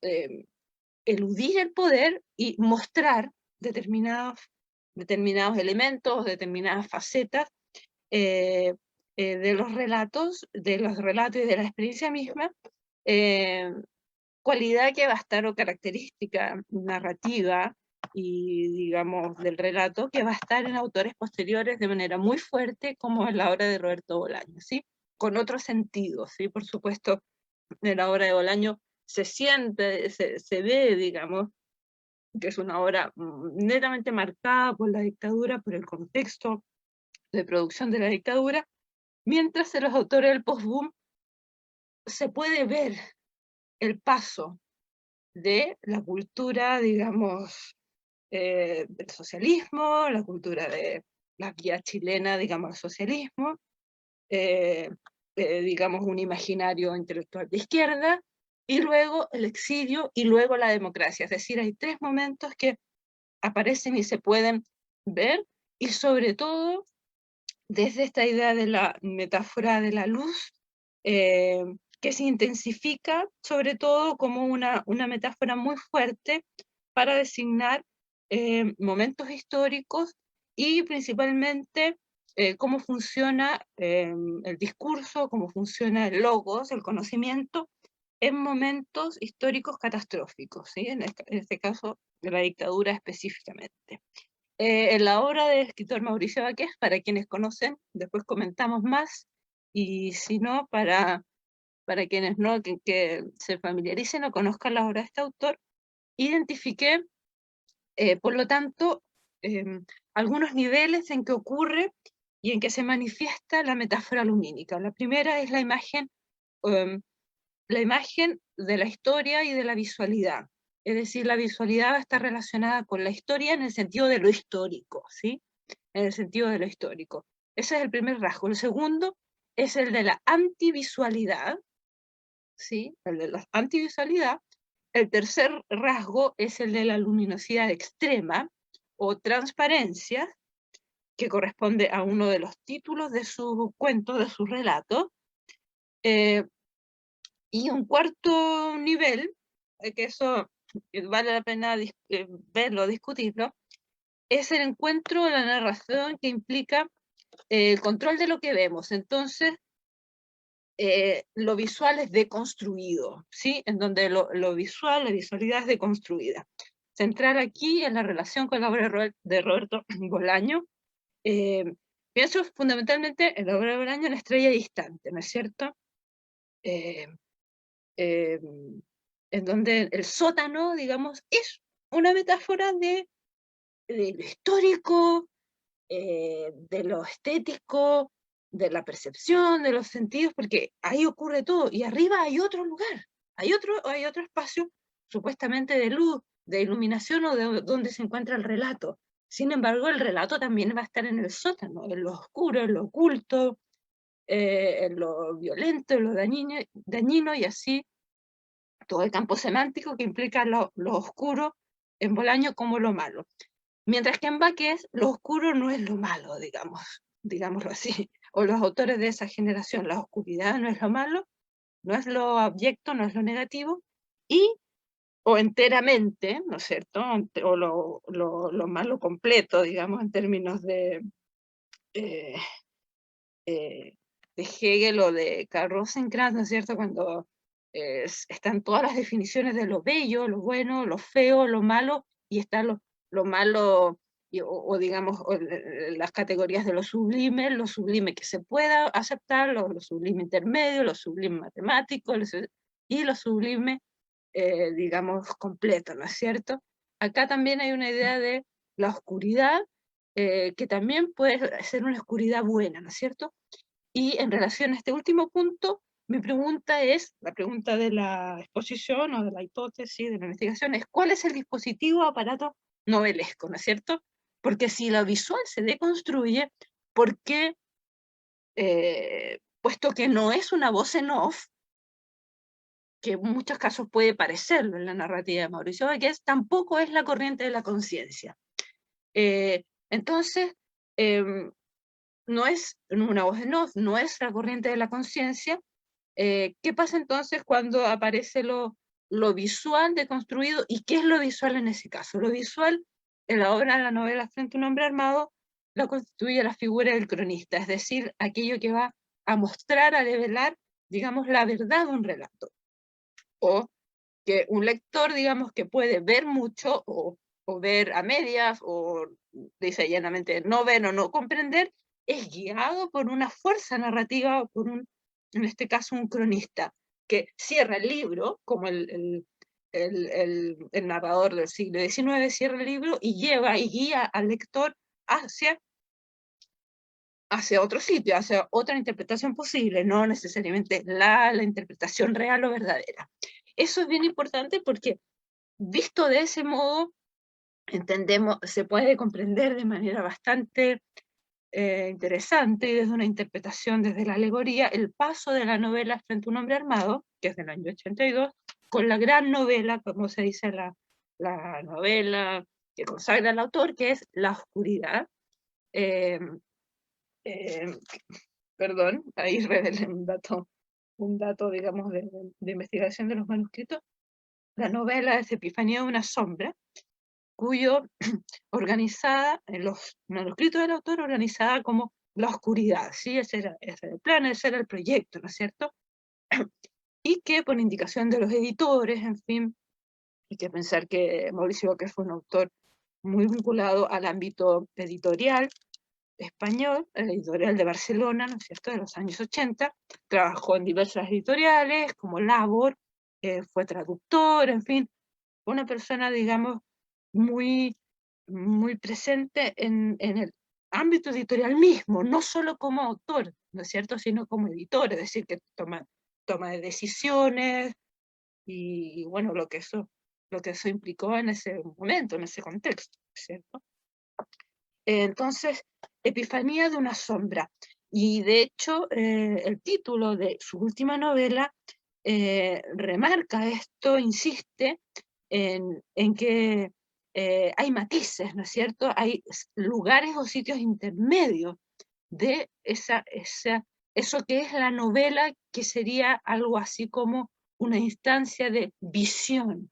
eludir el poder y mostrar determinados elementos, determinadas facetas de los relatos y de la experiencia misma, cualidad que va a estar, o característica narrativa y, digamos, del relato, que va a estar en autores posteriores de manera muy fuerte, como en la obra de Roberto Bolaño, ¿sí? Con otro sentido, ¿sí? Por supuesto, en la obra de Bolaño se siente, se ve, digamos, que es una obra netamente marcada por la dictadura, por el contexto de producción de la dictadura, mientras en los autores del post-boom se puede ver el paso de la cultura, digamos, del socialismo, la cultura de la vía chilena, digamos, al socialismo, digamos, un imaginario intelectual de izquierda, y luego el exilio, y luego la democracia. Es decir, hay tres momentos que aparecen y se pueden ver, y sobre todo, desde esta idea de la metáfora de la luz, que se intensifica sobre todo como una metáfora muy fuerte para designar momentos históricos y principalmente cómo funciona el discurso, cómo funciona el logos, el conocimiento, en momentos históricos catastróficos, ¿sí? En este caso de la dictadura específicamente. En la obra del escritor Mauricio Baqués, para quienes conocen, después comentamos más, y si no, para quienes no, que se familiaricen o conozcan la obra de este autor, identifiqué, por lo tanto, algunos niveles en que ocurre y en que se manifiesta la metáfora lumínica. La primera es la imagen de la historia y de la visualidad. Es decir, la visualidad va a estar relacionada con la historia en el sentido de lo histórico, ¿sí? En el sentido de lo histórico. Ese es el primer rasgo. El segundo es el de la antivisualidad, ¿sí? El de la antivisualidad. El tercer rasgo es el de la luminosidad extrema o transparencia, que corresponde a uno de los títulos de su cuento, de su relato. Y un cuarto nivel, que eso vale la pena verlo, discutirlo, es el encuentro de la narración que implica el control de lo que vemos. Entonces, lo visual es deconstruido, ¿sí? En donde lo visual, la visualidad es deconstruida. Centrar aquí en la relación con la obra de Roberto Bolaño. Pienso fundamentalmente en la obra de Bolaño, La estrella distante, ¿no es cierto? En donde el sótano, digamos, es una metáfora de de lo histórico, de lo estético, de la percepción, de los sentidos, porque ahí ocurre todo, y arriba hay otro lugar, hay otro espacio supuestamente de luz, de iluminación o de donde se encuentra el relato. Sin embargo, el relato también va a estar en el sótano, en lo oscuro, en lo oculto, en lo violento, en lo dañino, y así todo el campo semántico que implica lo oscuro en Bolaño como lo malo. Mientras que en Baqués lo oscuro no es lo malo, digámoslo así, o los autores de esa generación, la oscuridad no es lo malo, no es lo abyecto, no es lo negativo, o enteramente, ¿no es cierto?, o lo malo completo, digamos, en términos de Hegel o de Karl Rosenkranz, ¿no es cierto?, cuando están todas las definiciones de lo bello, lo bueno, lo feo, lo malo, y está lo malo, o digamos, las categorías de lo sublime que se pueda aceptar, lo sublime intermedio, lo sublime matemático, y lo sublime, digamos, completo, ¿no es cierto? Acá también hay una idea de la oscuridad, que también puede ser una oscuridad buena, ¿no es cierto? Y en relación a este último punto, mi pregunta es, la pregunta de la exposición o de la hipótesis, de la investigación, es ¿cuál es el dispositivo o aparato novelesco, ¿no es cierto? Porque si lo visual se deconstruye, ¿por qué, puesto que no es una voz en off, que en muchos casos puede parecerlo en la narrativa de Mauricio Baqués, tampoco es la corriente de la conciencia? Entonces, no es una voz en off, no es la corriente de la conciencia. ¿Qué pasa entonces cuando aparece lo visual deconstruido? ¿Y qué es lo visual en ese caso? Lo visual, en la obra, en la novela Frente a un hombre armado, lo constituye la figura del cronista, es decir, aquello que va a mostrar, a develar, digamos, la verdad de un relato. O que un lector, digamos, que puede ver mucho, o ver a medias, o dice llanamente no ver o no comprender, es guiado por una fuerza narrativa, por en este caso, un cronista, que cierra el libro, como el narrador del siglo XIX cierra el libro y lleva y guía al lector hacia otro sitio, hacia otra interpretación posible, no necesariamente la interpretación real o verdadera. Eso es bien importante porque, visto de ese modo, entendemos, se puede comprender de manera bastante interesante, y desde una interpretación desde la alegoría, el paso de la novela Frente a un hombre armado, que es del año 82, con la gran novela, como se dice la novela que consagra al autor, que es La oscuridad. Perdón, ahí revelé un dato, digamos, de investigación de los manuscritos. La novela es Epifanía de una sombra, cuyo organizada, en los manuscritos del autor, organizada como la oscuridad, ¿sí? Ese era el plan, ese era el proyecto, ¿no es cierto? Y que por indicación de los editores, en fin, hay que pensar que Mauricio Baqués fue un autor muy vinculado al ámbito editorial español, el editorial de Barcelona, ¿no es cierto?, de los años 80, trabajó en diversas editoriales, como Labor, fue traductor, en fin, una persona, digamos, muy, muy presente en el ámbito editorial mismo, no solo como autor, ¿no es cierto?, sino como editor, es decir, que toma de decisiones, y bueno, lo que eso implicó en ese momento, en ese contexto, ¿cierto? Entonces, Epifanía de una sombra. Y de hecho, el título de su última novela remarca esto, insiste en que hay matices, ¿no es cierto? Hay lugares o sitios intermedios de eso que es la novela, que sería algo así como una instancia de visión,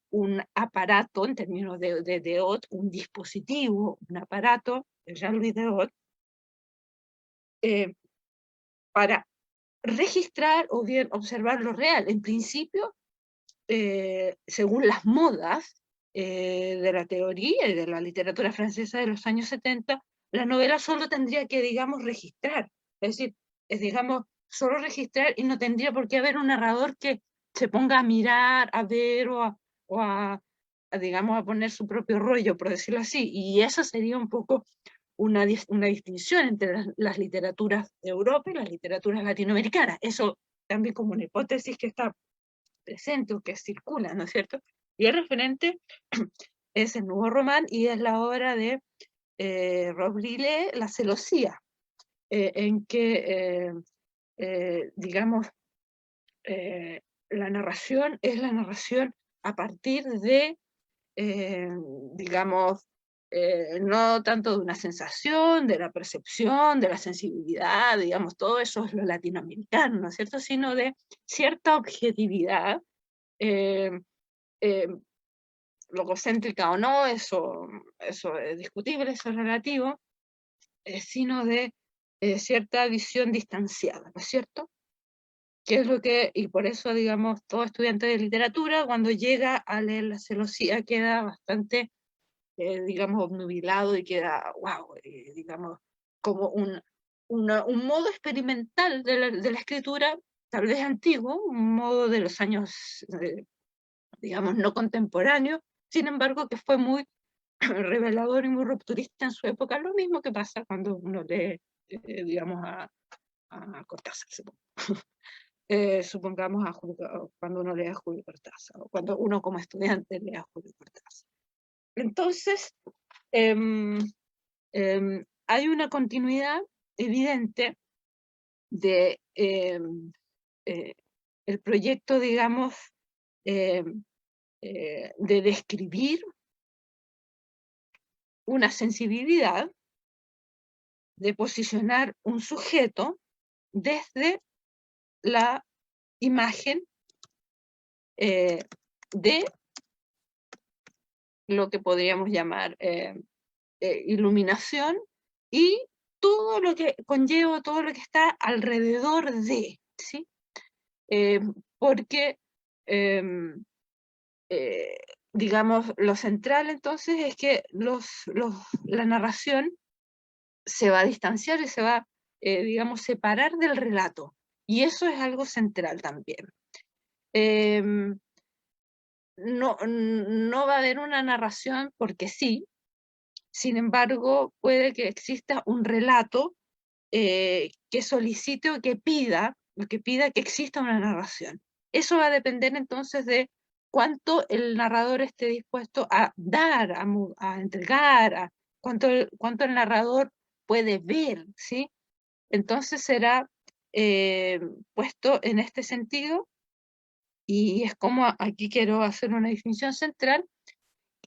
un aparato, en términos de Deot, un dispositivo, un aparato, de Jean-Louis Deot, para registrar o bien observar lo real. En principio, según las modas de la teoría y de la literatura francesa de los años 70, la novela solo tendría que, digamos, registrar. Es decir, digamos, solo registrar, y no tendría por qué haber un narrador que se ponga a mirar, a ver o a digamos, a poner su propio rollo, por decirlo así, y eso sería un poco una distinción entre las literaturas de Europa y las literaturas latinoamericanas. Eso también como una hipótesis que está presente o que circula, ¿no es cierto? Y el referente es el Nuevo Román y es la obra de Rob Riley, La celosía, en que, digamos, la narración es la narración a partir de, digamos, no tanto de una sensación, de la percepción, de la sensibilidad, digamos, todo eso es lo latinoamericano, ¿no es cierto? Sino de cierta objetividad, logocéntrica o no, eso es discutible, eso es relativo, sino de cierta visión distanciada, ¿no es cierto? Que es lo que, y por eso, digamos, todo estudiante de literatura, cuando llega a leer La celosía, queda bastante, digamos, obnubilado y queda, wow, digamos, como un modo experimental de la escritura, tal vez antiguo, un modo de los años, digamos, no contemporáneo, sin embargo, que fue muy revelador y muy rupturista en su época, lo mismo que pasa cuando uno lee, digamos, a Cortázar, supongo. Supongamos cuando uno lee a Julio Cortázar, o cuando uno como estudiante lee a Julio Cortázar. Entonces, hay una continuidad evidente de el proyecto, digamos, de describir una sensibilidad, de posicionar un sujeto desde la imagen de lo que podríamos llamar iluminación y todo lo que conlleva, todo lo que está alrededor de, ¿sí? Porque, digamos, lo central entonces es que la narración se va a distanciar y se va, digamos, separar del relato. Y eso es algo central también. No va a haber una narración porque sí, sin embargo, puede que exista un relato que solicite o que pida que exista una narración. Eso va a depender entonces de cuánto el narrador esté dispuesto a dar, a entregar, cuánto el narrador puede ver, ¿sí? Entonces será puesto en este sentido, y es como aquí quiero hacer una distinción central,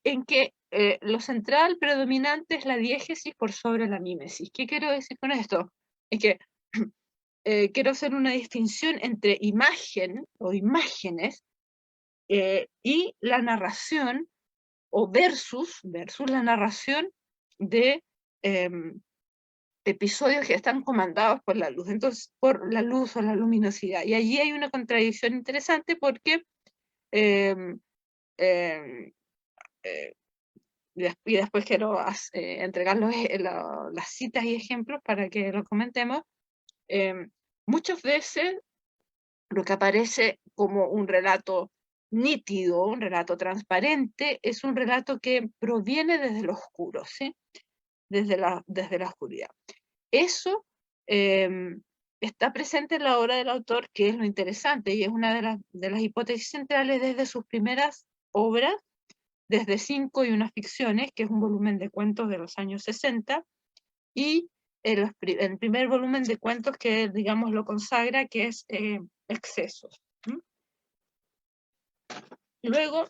en que lo central predominante es la diégesis por sobre la mímesis. ¿Qué quiero decir con esto? Es que quiero hacer una distinción entre imagen o imágenes y la narración, o versus la narración de episodios que están comandados por la luz, entonces por la luz o la luminosidad. Y allí hay una contradicción interesante porque y después quiero entregar las citas y ejemplos para que lo comentemos. Muchas veces lo que aparece como un relato nítido, un relato transparente, es un relato que proviene desde lo oscuro, ¿sí? Desde la oscuridad. Eso está presente en la obra del autor, que es lo interesante, y es una de las hipótesis centrales desde sus primeras obras, desde 5 y unas ficciones, que es un volumen de cuentos de los años 60, y el primer volumen de cuentos que, digamos, lo consagra, que es Excesos. Luego,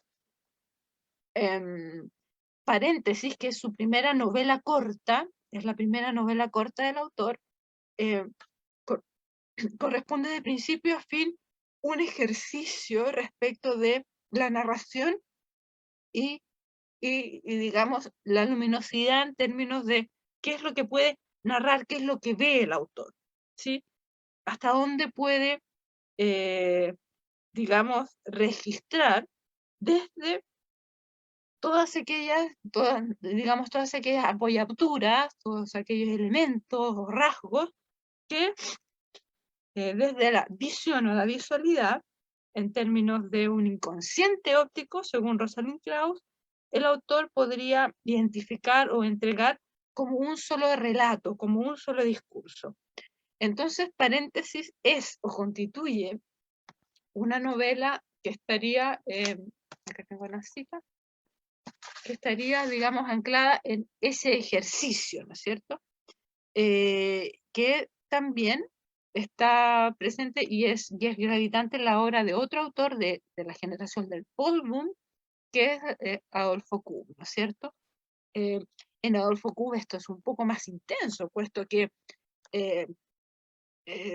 Paréntesis, que es su primera novela corta, es la primera novela corta del autor, corresponde de principio a fin un ejercicio respecto de la narración y digamos, la luminosidad en términos de qué es lo que puede narrar, qué es lo que ve el autor, ¿sí? Hasta dónde puede, digamos, registrar desde todas aquellas apoyaduras, todos aquellos elementos o rasgos que desde la visión o la visualidad, en términos de un inconsciente óptico, según Rosalind Krauss, el autor podría identificar o entregar como un solo relato, como un solo discurso. Entonces, Paréntesis es o constituye una novela que estaría, acá tengo una cita, que estaría, digamos, anclada en ese ejercicio, ¿no es cierto? Que también está presente y es gravitante en la obra de otro autor de la generación del post-boom, que es Adolfo Kuhn, ¿no es cierto? En Adolfo Kuhn esto es un poco más intenso, puesto que,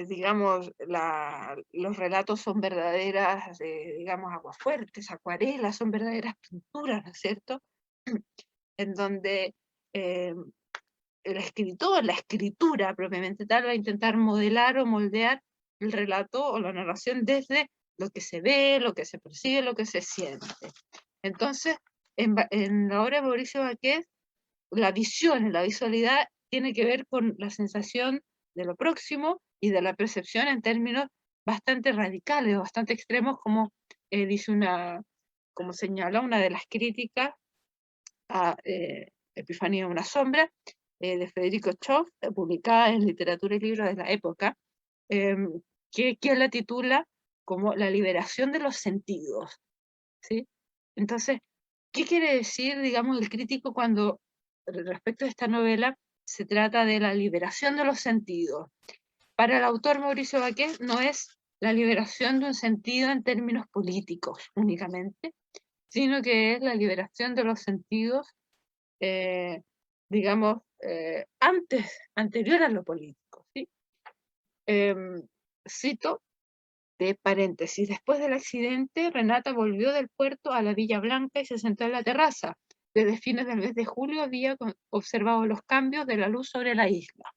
digamos, los relatos son verdaderas, digamos, aguafuertes, acuarelas, son verdaderas pinturas, ¿no es cierto? En donde el escritor, la escritura propiamente tal, va a intentar modelar o moldear el relato o la narración desde lo que se ve, lo que se percibe, lo que se siente. Entonces, en la obra de Mauricio Baquet, la visión y la visualidad tiene que ver con la sensación de lo próximo y de la percepción en términos bastante radicales, bastante extremos, como dice como señala una de las críticas a Epifanía de una sombra, de Federico Schoff, publicada en Literatura y Libros de la época, que la titula como La liberación de los sentidos, ¿sí? Entonces, ¿qué quiere decir, digamos, el crítico cuando, respecto a esta novela, se trata de la liberación de los sentidos? Para el autor Mauricio Baquet no es la liberación de un sentido en términos políticos únicamente, sino que es la liberación de los sentidos, digamos, anterior a lo político, ¿sí? Cito de paréntesis: después del accidente, Renata volvió del puerto a la Villa Blanca y se sentó en la terraza. Desde fines del mes de julio había observado los cambios de la luz sobre la isla.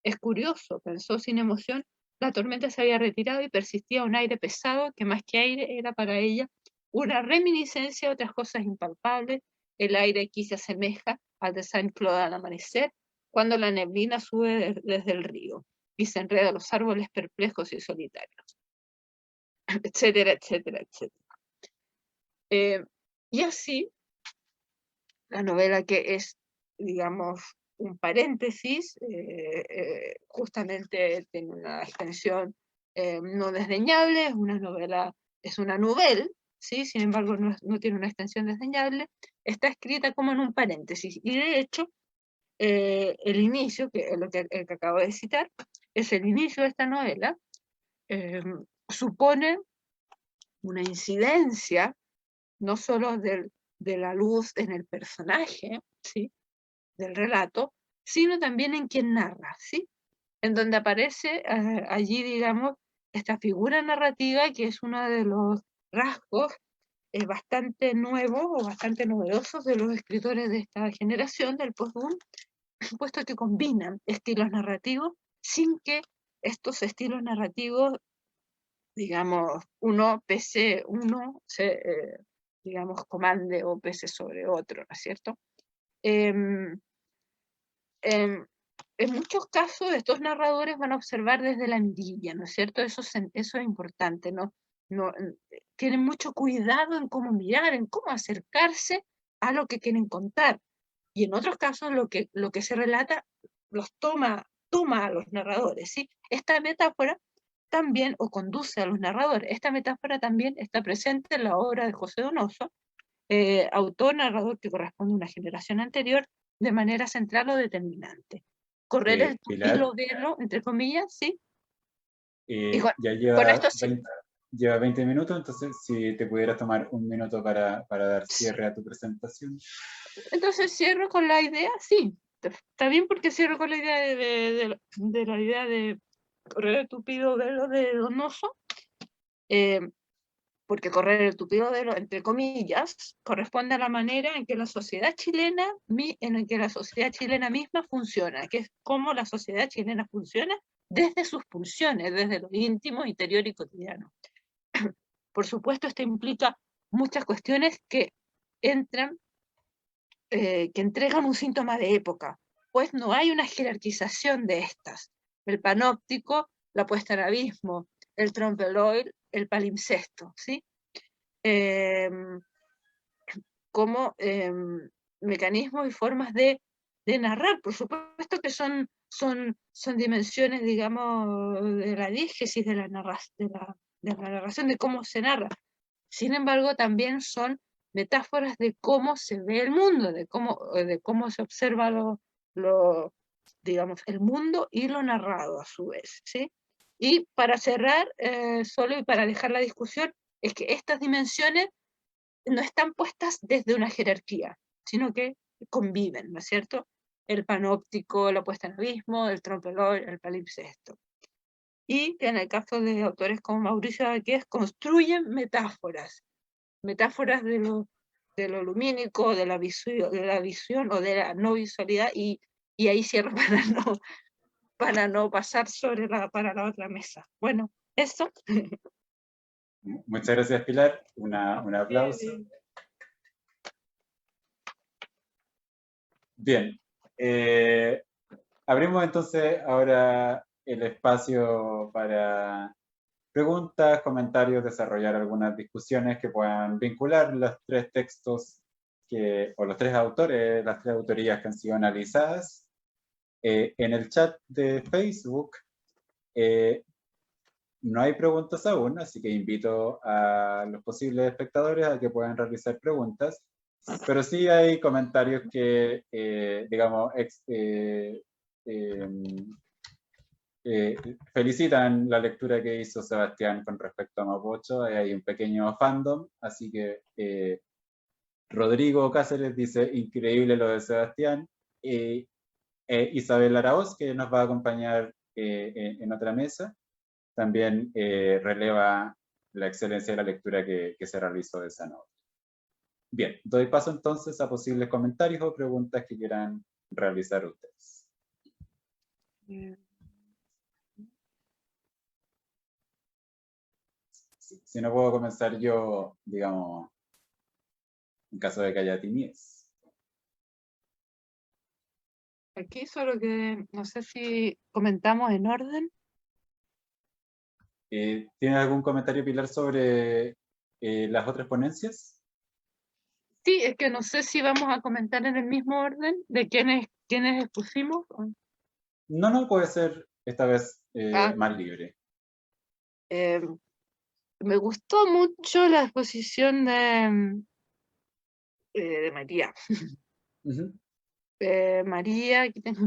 Es curioso, pensó sin emoción, la tormenta se había retirado y persistía un aire pesado que más que aire era para ella una reminiscencia de otras cosas impalpables. El aire aquí se asemeja al de Saint-Claude al amanecer, cuando la neblina sube desde el río y se enreda los árboles perplejos y solitarios, etcétera, etcétera, etcétera. Y así, la novela, que es, digamos, un paréntesis, justamente tiene una extensión no desdeñable, es una novela, es una novela, ¿sí? Sin embargo no tiene una extensión desdeñable, está escrita como en un paréntesis, y de hecho el inicio, que es lo que acabo de citar, es el inicio de esta novela, supone una incidencia no solo de la luz en el personaje, ¿sí?, del relato, sino también en quien narra, ¿sí?, en donde aparece allí, digamos, esta figura narrativa que es uno de los rasgos bastante nuevos o bastante novedosos de los escritores de esta generación, del post-boom, puesto que combinan estilos narrativos sin que estos estilos narrativos, digamos, uno se, digamos, comande o pese sobre otro, ¿no es cierto? En muchos casos estos narradores van a observar desde la mirilla, ¿no es cierto? Eso es importante, ¿no? Tienen mucho cuidado en cómo mirar, en cómo acercarse a lo que quieren contar. Y en otros casos lo que se relata los toma a los narradores, ¿sí? Esta metáfora también, o conduce a los narradores, esta metáfora también está presente en la obra de José Donoso, autor narrador que corresponde a una generación anterior, de manera central o determinante. Correr el Pilar, velo, entre comillas, ¿sí? ya Con esto sí. lleva 20 minutos, entonces si te pudieras tomar un minuto para dar cierre a tu presentación. Entonces cierro con la idea, sí, está bien, porque cierro con la idea de la idea de correr el tupido velo de Donoso, porque correr el tupido velo, entre comillas, corresponde a la manera en que la sociedad chilena, misma funciona, que es cómo la sociedad chilena funciona desde sus pulsiones, desde lo íntimo, interior y cotidiano. Por supuesto, esto implica muchas cuestiones que entran, que entregan un síntoma de época, pues no hay una jerarquización de estas. El panóptico, la puesta en abismo, el trompe l'oeil, el palimpsesto, ¿sí? como mecanismos y formas de narrar. Por supuesto que son dimensiones, digamos, de la diégesis de la narración, de cómo se narra. Sin embargo, también son metáforas de cómo se ve el mundo, de cómo se observa digamos, el mundo y lo narrado a su vez, ¿sí? Y para cerrar, solo y para dejar la discusión, es que estas dimensiones no están puestas desde una jerarquía, sino que conviven, ¿no es cierto? El panóptico, la puesta en abismo, el trompe-l'oeil, el palimpsesto. Y en el caso de autores como Mauricio Baqués, construyen metáforas de lo lumínico, de la visión o de la no visualidad, y ahí cierro para no pasar para la otra mesa. Bueno, eso. Muchas gracias, Pilar. Un aplauso. Bien. Abrimos entonces ahora el espacio para preguntas, comentarios, desarrollar algunas discusiones que puedan vincular los tres textos o los tres autores, las tres autorías que han sido analizadas. En el chat de Facebook no hay preguntas aún, así que invito a los posibles espectadores a que puedan realizar preguntas, pero sí hay comentarios que, digamos, felicitan la lectura que hizo Sebastián con respecto a Mapocho. Hay un pequeño fandom, así que Rodrigo Cáceres dice, increíble lo de Sebastián. Isabel Araoz, que nos va a acompañar en otra mesa, también releva la excelencia de la lectura que se realizó de esa nota. Bien, doy paso entonces a posibles comentarios o preguntas que quieran realizar ustedes. Si no, puedo comenzar yo, digamos, en caso de que haya timidez. Aquí solo que no sé si comentamos en orden. ¿Tienes algún comentario, Pilar, sobre las otras ponencias? Sí, es que no sé si vamos a comentar en el mismo orden de quiénes expusimos. No, puede ser esta vez más libre. Me gustó mucho la exposición de María. María, aquí tengo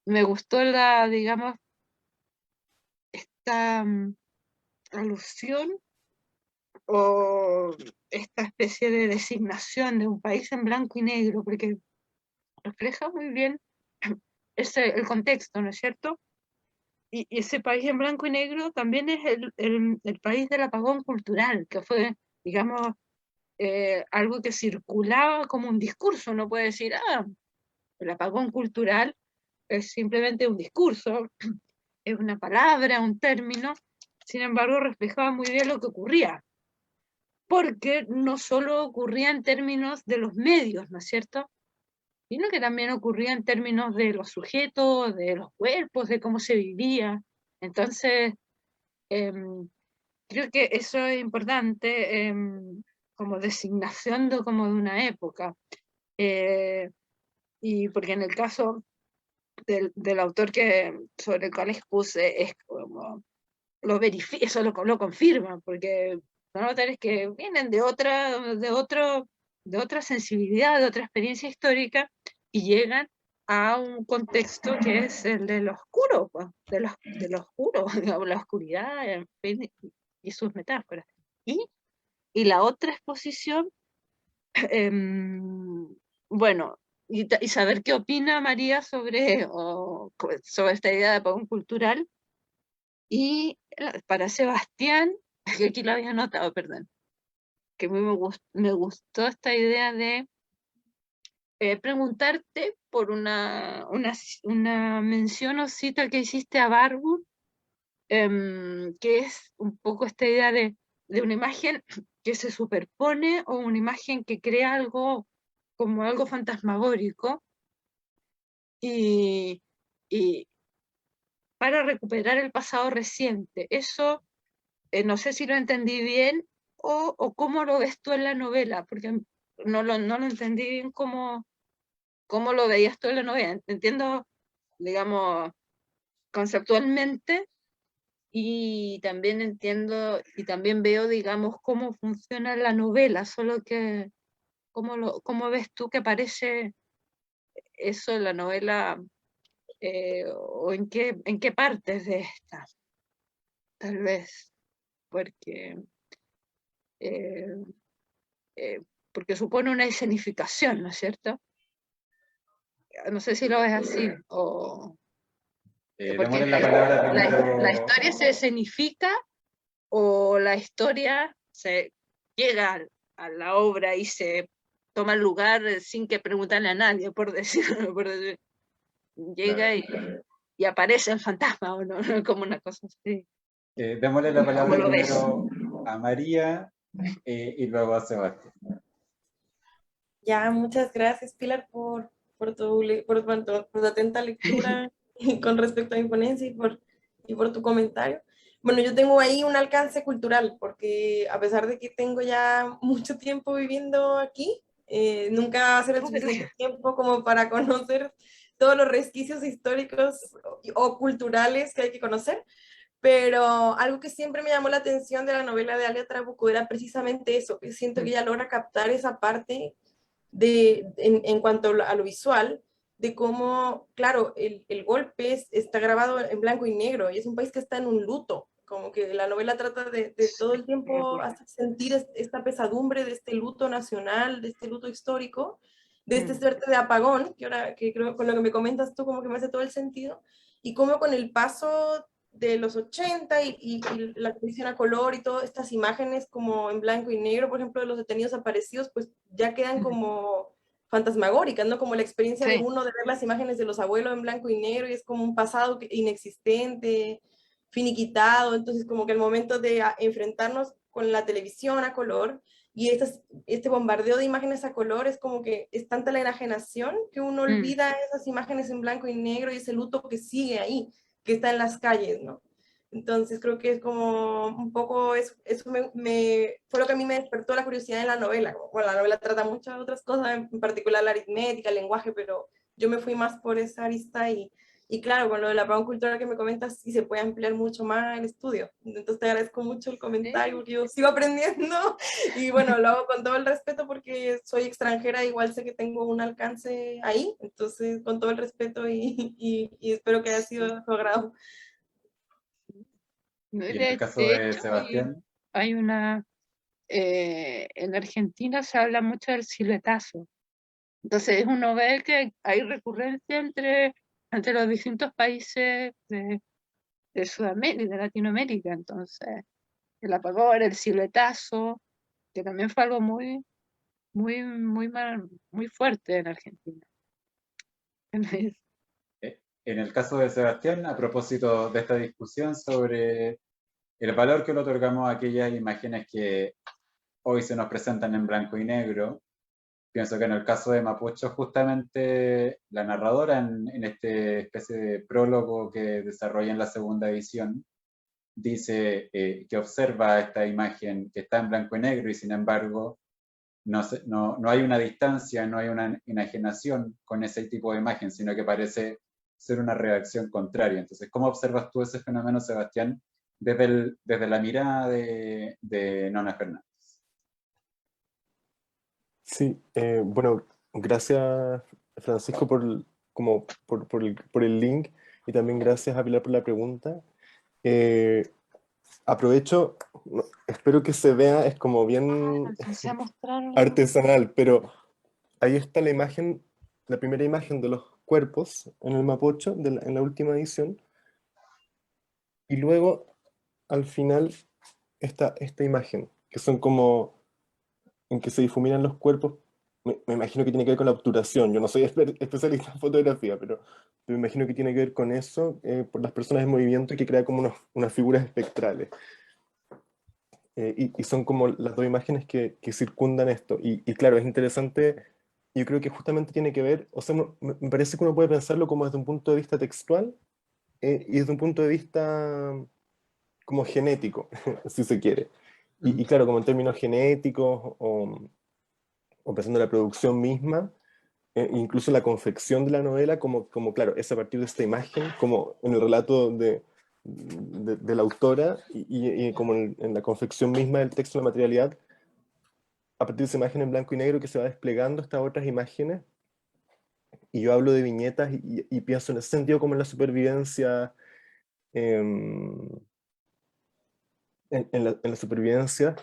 me gustó digamos, esta alusión o esta especie de designación de un país en blanco y negro, porque refleja muy bien el contexto, ¿no es cierto? Y ese país en blanco y negro también es el país del apagón cultural, que fue, digamos, algo que circulaba como un discurso. No puede decir, el apagón cultural es simplemente un discurso, es una palabra, un término. Sin embargo, reflejaba muy bien lo que ocurría, porque no solo ocurría en términos de los medios, ¿no es cierto?, sino que también ocurría en términos de los sujetos, de los cuerpos, de cómo se vivía. Entonces, creo que eso es importante como designación como de una época. Y porque en el caso del autor sobre el cual expuse, es como lo verifica, eso lo confirma, porque son autores que vienen de otra sensibilidad, de otra experiencia histórica, y llegan a un contexto que es el de lo oscuro, pues, de lo oscuro, digamos, la oscuridad, en fin, y sus metáforas. Y la otra exposición, bueno, y saber qué opina María sobre esta idea de apagón cultural. Y para Sebastián, que aquí lo había anotado, perdón, que a mí me gustó esta idea de preguntarte por una mención o cita que hiciste a Barwood, que es un poco esta idea de una imagen que se superpone o una imagen que crea algo como algo fantasmagórico y para recuperar el pasado reciente. Eso no sé si lo entendí bien o cómo lo ves tú en la novela, porque no lo entendí bien cómo lo veías tú en la novela. Entiendo, digamos, conceptualmente, y también entiendo y también veo, digamos, cómo funciona la novela, solo que cómo ves tú que aparece eso en la novela, o en qué partes de esta, tal vez, porque eh, eh, porque supone una escenificación, ¿no es cierto? No sé si lo ves así, o porque Démosle la palabra la primero. historia se escenifica, o la historia se llega a la obra y se toma el lugar sin que preguntarle a nadie, por decirlo, llega y aparece el fantasma, o no, como una cosa así. Démosle la ¿Cómo palabra lo ves? primero a María y luego a Sebastián. Ya, muchas gracias, Pilar, por tu atenta lectura con respecto a mi ponencia y por tu comentario. Bueno, yo tengo ahí un alcance cultural, porque a pesar de que tengo ya mucho tiempo viviendo aquí, nunca va a ser el suficiente tiempo como para conocer todos los resquicios históricos o culturales que hay que conocer. Pero algo que siempre me llamó la atención de la novela de Alia Trabuco era precisamente eso, que siento que ella logra captar esa parte en cuanto a lo visual, de cómo, claro, el golpe está grabado en blanco y negro y es un país que está en un luto, como que la novela trata de todo el tiempo hacer sentir esta pesadumbre de este luto nacional, de este luto histórico, de este suerte de apagón, que ahora que creo con lo que me comentas tú como que me hace todo el sentido, y cómo con el paso de los 80 y la televisión a color y todas estas imágenes como en blanco y negro, por ejemplo, de los detenidos aparecidos, pues ya quedan como fantasmagóricas, ¿no? Como la experiencia de Sí. uno de ver las imágenes de los abuelos en blanco y negro y es como un pasado inexistente, finiquitado, entonces como que el momento de enfrentarnos con la televisión a color y este bombardeo de imágenes a color es como que es tanta la enajenación que uno olvida esas imágenes en blanco y negro y ese luto que sigue ahí, que está en las calles, ¿no? Entonces creo que es como un poco, eso fue lo que a mí me despertó la curiosidad en la novela. Bueno, la novela trata muchas otras cosas, en particular la aritmética, el lenguaje, pero yo me fui más por esa arista y claro, con lo de la apagón cultural que me comentas, sí se puede ampliar mucho más el estudio. Entonces te agradezco mucho el comentario, porque yo sigo aprendiendo y bueno, lo hago con todo el respeto porque soy extranjera, igual sé que tengo un alcance ahí, entonces con todo el respeto y espero que haya sido de su agrado. Y en el caso De de hecho, Sebastián, hay una, en Argentina se habla mucho del siluetazo. Entonces uno ve que hay recurrencia entre los distintos países de Sudamérica, de Latinoamérica. Entonces, el apagón, el siluetazo, que también fue algo muy, muy, muy fuerte en Argentina. en el caso de Sebastián, a propósito de esta discusión sobre el valor que le otorgamos a aquellas imágenes que hoy se nos presentan en blanco y negro, pienso que en el caso de Mapocho, justamente la narradora en este especie de prólogo que desarrolla en la segunda edición, dice que observa esta imagen que está en blanco y negro y sin embargo no hay una distancia, no hay una enajenación con ese tipo de imagen, sino que parece ser una reacción contraria. Entonces, ¿cómo observas tú ese fenómeno, Sebastián, desde la mirada de Nona Fernández? Sí, bueno, gracias Francisco por el link y también gracias a Pilar por la pregunta. Aprovecho, espero que se vea, es como bien Alcancé a mostrar. artesanal, pero ahí está la imagen, la primera imagen de los cuerpos en el Mapocho, en la última edición, y luego al final está esta imagen, que son como en que se difuminan los cuerpos. Me imagino que tiene que ver con la obturación. Yo no soy especialista en fotografía, pero me imagino que tiene que ver con eso, por las personas en movimiento y que crea como unas figuras espectrales. Y son como las dos imágenes que circundan esto. Y claro, es interesante, yo creo que justamente tiene que ver, o sea, me parece que uno puede pensarlo como desde un punto de vista textual y desde un punto de vista como genético, si se quiere. Y claro, como en términos genéticos o pensando en la producción misma, incluso la confección de la novela, como claro, es a partir de esta imagen, como en el relato de la autora, y como en la confección misma del texto, la materialidad, a partir de esa imagen en blanco y negro que se va desplegando estas otras imágenes, y yo hablo de viñetas y pienso en ese sentido como en la supervivencia, em, en la supervivencia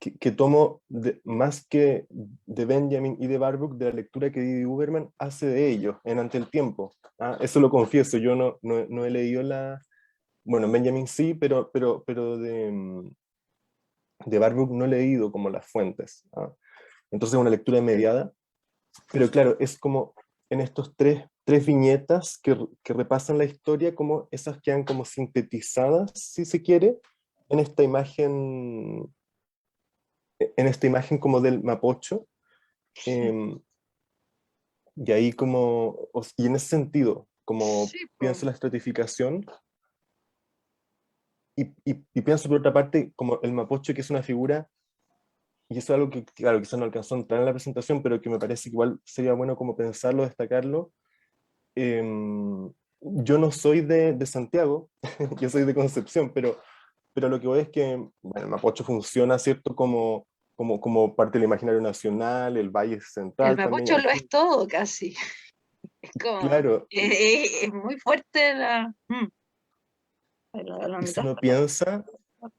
que tomo más que de Benjamin y de Barbuk, de la lectura que Didi Huberman hace de ellos en Ante el Tiempo. ¿Ah? Eso lo confieso, yo no he leído bueno, Benjamin sí, pero de Barbuk no he leído como las fuentes. ¿Ah? Entonces es una lectura mediada, pero claro, es como en estos tres viñetas que repasan la historia, como esas quedan como sintetizadas, si se quiere, en esta imagen como del Mapocho, eh, y ahí y en ese sentido, como Sí, po. pienso la estratificación, y pienso por otra parte como el Mapocho, que es una figura, y eso es algo que, claro, quizás no alcanzó a entrar en la presentación, pero que me parece que igual sería bueno como pensarlo, destacarlo. Eh, yo no soy de Santiago, yo soy de Concepción, pero lo que voy es que bueno, el Mapocho funciona, ¿cierto? Como parte del imaginario nacional, el Valle El Central también, Mapocho en lo es fin, todo casi. Es como, claro. es muy fuerte la Y si uno metáfora. piensa,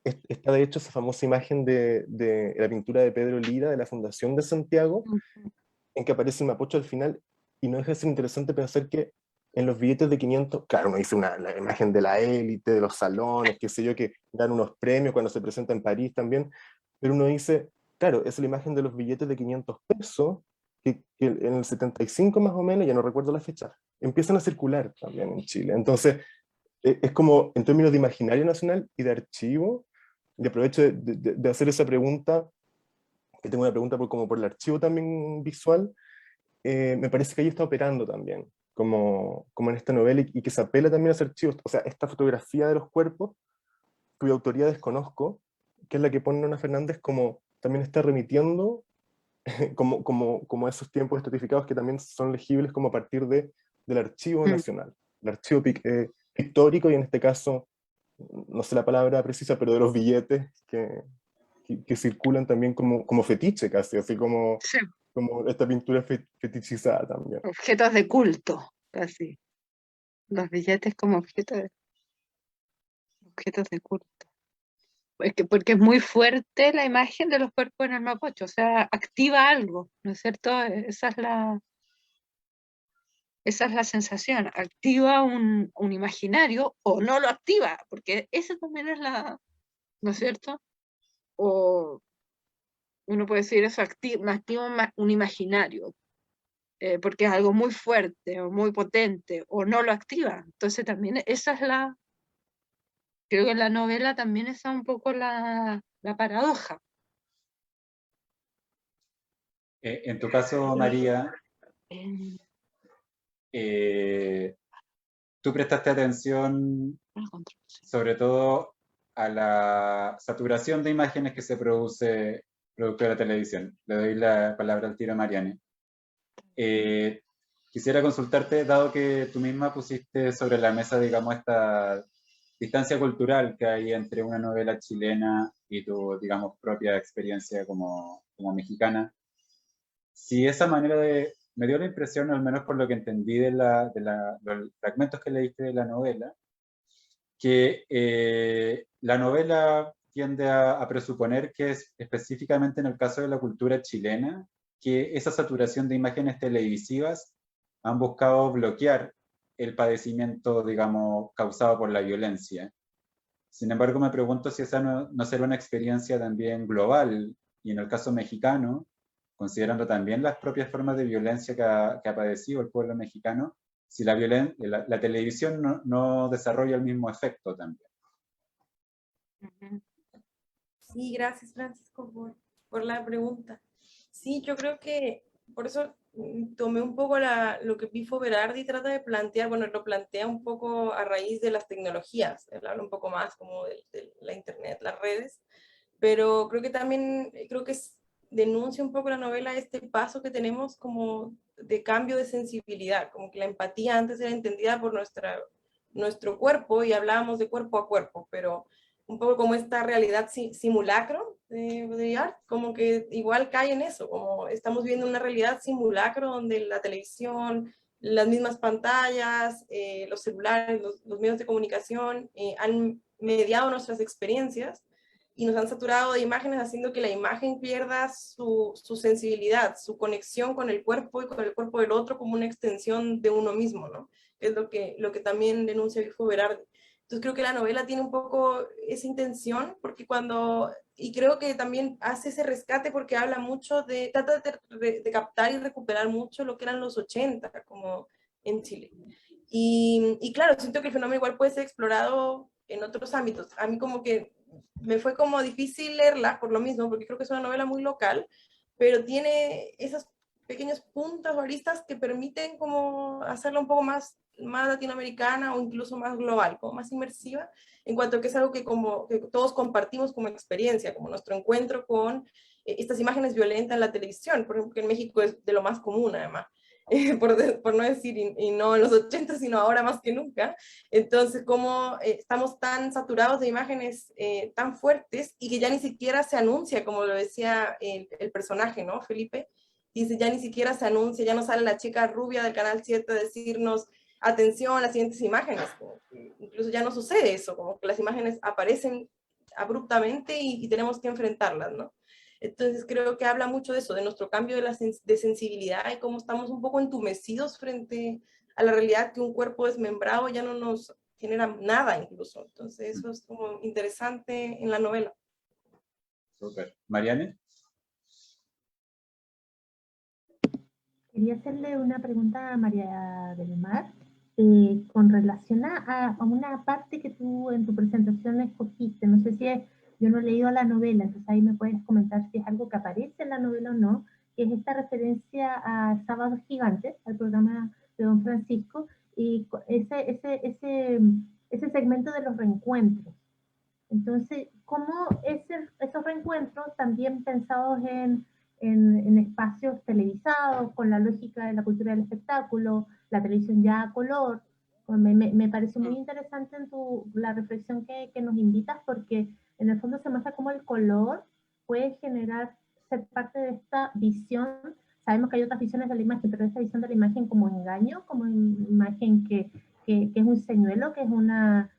está de hecho esa famosa imagen de la pintura de Pedro Lira de la Fundación de Santiago, Ujú. en que aparece el Mapocho al final, y no deja de ser interesante pensar que en los billetes de 500, claro, uno dice la imagen de la élite, de los salones, qué sé yo, que dan unos premios cuando se presenta en París también, pero uno dice, claro, es la imagen de los billetes de 500 pesos, que en el 75 más o menos, ya no recuerdo la fecha, empiezan a circular también en Chile. Entonces, es como en términos de imaginario nacional y de archivo, y aprovecho de hacer esa pregunta, que tengo una pregunta como por el archivo también visual, me parece que ahí está operando también, como en esta novela, y que se apela también a ese archivo, o sea, esta fotografía de los cuerpos, cuya autoría desconozco, que es la que pone Nona Fernández, como también está remitiendo como esos tiempos estratificados que también son legibles como a partir del archivo Mm. nacional, el archivo pictórico, y en este caso, no sé la palabra precisa, pero de los billetes que circulan también como fetiche casi, así Sí, como esta pintura fetichizada también. objetos de culto, casi. Los billetes como objetos de culto. Porque es muy fuerte la imagen de los cuerpos en el Mapocho, o sea, activa algo, ¿no es cierto? Esa es la sensación, activa un imaginario o no lo activa, porque esa también es ¿no es cierto? O uno puede decir eso, activa un imaginario, porque es algo muy fuerte o muy potente, o no lo activa. Entonces también esa es creo que en la novela también está un poco la paradoja. En tu caso, María, Eh, eh, tú prestaste atención la construcción. sobre todo a la saturación de imágenes que se produce producto de la televisión. Le doy la palabra al tiro a Mariane. Eh, Quisiera consultarte, dado que tú misma pusiste sobre la mesa, digamos, esta distancia cultural que hay entre una novela chilena y tu, digamos, propia experiencia como mexicana, si esa manera me dio la impresión, al menos por lo que entendí los fragmentos que leíste de la novela, que la novela tiende a presuponer que es específicamente en el caso de la cultura chilena, que esa saturación de imágenes televisivas han buscado bloquear el padecimiento, digamos, causado por la violencia. Sin embargo, me pregunto si esa no será una experiencia también global, y en el caso mexicano, considerando también las propias formas de violencia que ha padecido el pueblo mexicano, si la televisión no desarrolla el mismo efecto también. Ujú. Sí, gracias Francisco por la pregunta. Sí, yo creo que por eso tomé un poco lo que Pifo Berardi trata de plantear, bueno, lo plantea un poco a raíz de las tecnologías, él habla un poco más como de la internet, las redes, pero creo que también, creo que es denuncia un poco la novela este paso que tenemos como de cambio de sensibilidad, como que la empatía antes era entendida por nuestro cuerpo y hablábamos de cuerpo a cuerpo, pero un poco como esta realidad simulacro de art, como que igual cae en eso, como estamos viendo una realidad simulacro donde la televisión, las mismas pantallas, los celulares, los medios de comunicación han mediado nuestras experiencias y nos han saturado de imágenes haciendo que la imagen pierda su sensibilidad, su conexión con el cuerpo y con el cuerpo del otro como una extensión de uno mismo, ¿no? Es lo que también denuncia Grifo Berardi. Entonces creo que la novela tiene un poco esa intención, porque y creo que también hace ese rescate porque habla mucho trata de captar y recuperar mucho lo que eran los 80, como en Chile. Y claro, siento que el fenómeno igual puede ser explorado en otros ámbitos. A mí como que me fue como difícil leerla por lo mismo, porque creo que es una novela muy local, pero tiene esas pequeños puntos o aristas que permiten como hacerla un poco más latinoamericana o incluso más global, como más inmersiva, en cuanto a que es algo que todos compartimos como experiencia, como nuestro encuentro con estas imágenes violentas en la televisión, por ejemplo, que en México es de lo más común además. Por no decir, y no en los 80, sino ahora más que nunca. Entonces, como estamos tan saturados de imágenes tan fuertes y que ya ni siquiera se anuncia, como lo decía el personaje, ¿no? Felipe, dice, ya ni siquiera se anuncia, ya no sale la chica rubia del Canal 7 a decirnos, atención, las siguientes imágenes. Incluso ya no sucede eso, como que las imágenes aparecen abruptamente y tenemos que enfrentarlas, ¿no? Entonces creo que habla mucho de eso, de nuestro cambio de sensibilidad y cómo estamos un poco entumecidos frente a la realidad que un cuerpo desmembrado ya no nos genera nada incluso. Entonces eso es como interesante en la novela. Súper. Mariane. Quería hacerle una pregunta a María del Mar con relación a una parte que tú en tu presentación escogiste. No sé si yo no he leído la novela, entonces ahí me puedes comentar si es algo que aparece en la novela o no, que es esta referencia a Sábados Gigantes, al programa de Don Francisco, y ese segmento de los reencuentros. Entonces, ¿cómo esos reencuentros también pensados en espacios televisados, con la lógica de la cultura del espectáculo, la televisión ya a color? Me parece muy interesante la reflexión que nos invitas, porque en el fondo se muestra cómo el color puede ser parte de esta visión. Sabemos que hay otras visiones de la imagen, pero esta visión de la imagen como engaño, como imagen que es un señuelo, que es una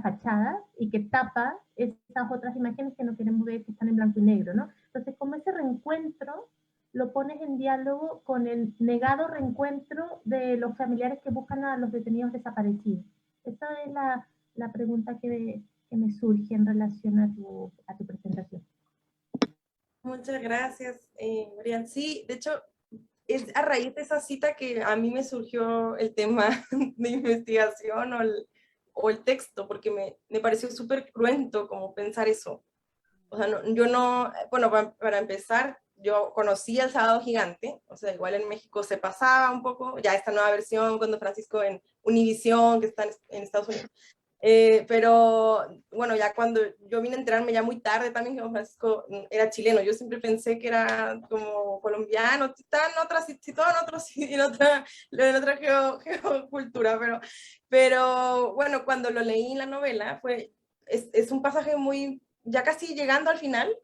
fachada y que tapa esas otras imágenes que no queremos ver, que están en blanco y negro, ¿no? Entonces, como ese reencuentro lo pones en diálogo con el negado reencuentro de los familiares que buscan a los detenidos desaparecidos. Esa es la pregunta que me surge en relación a tu presentación. Muchas gracias, Marian. Sí, de hecho, es a raíz de esa cita que a mí me surgió el tema de investigación o el texto, porque me pareció súper cruento como pensar eso. O sea, bueno, para empezar, yo conocí el Sábado Gigante, o sea, igual en México se pasaba un poco, ya esta nueva versión cuando Francisco en Univisión, que está en Estados Unidos. Pero bueno, ya cuando yo vine a enterarme ya muy tarde también que Don Francisco era chileno, yo siempre pensé que era como colombiano, está en otra geocultura, pero bueno, cuando lo leí en la novela es un pasaje muy, ya casi llegando al final,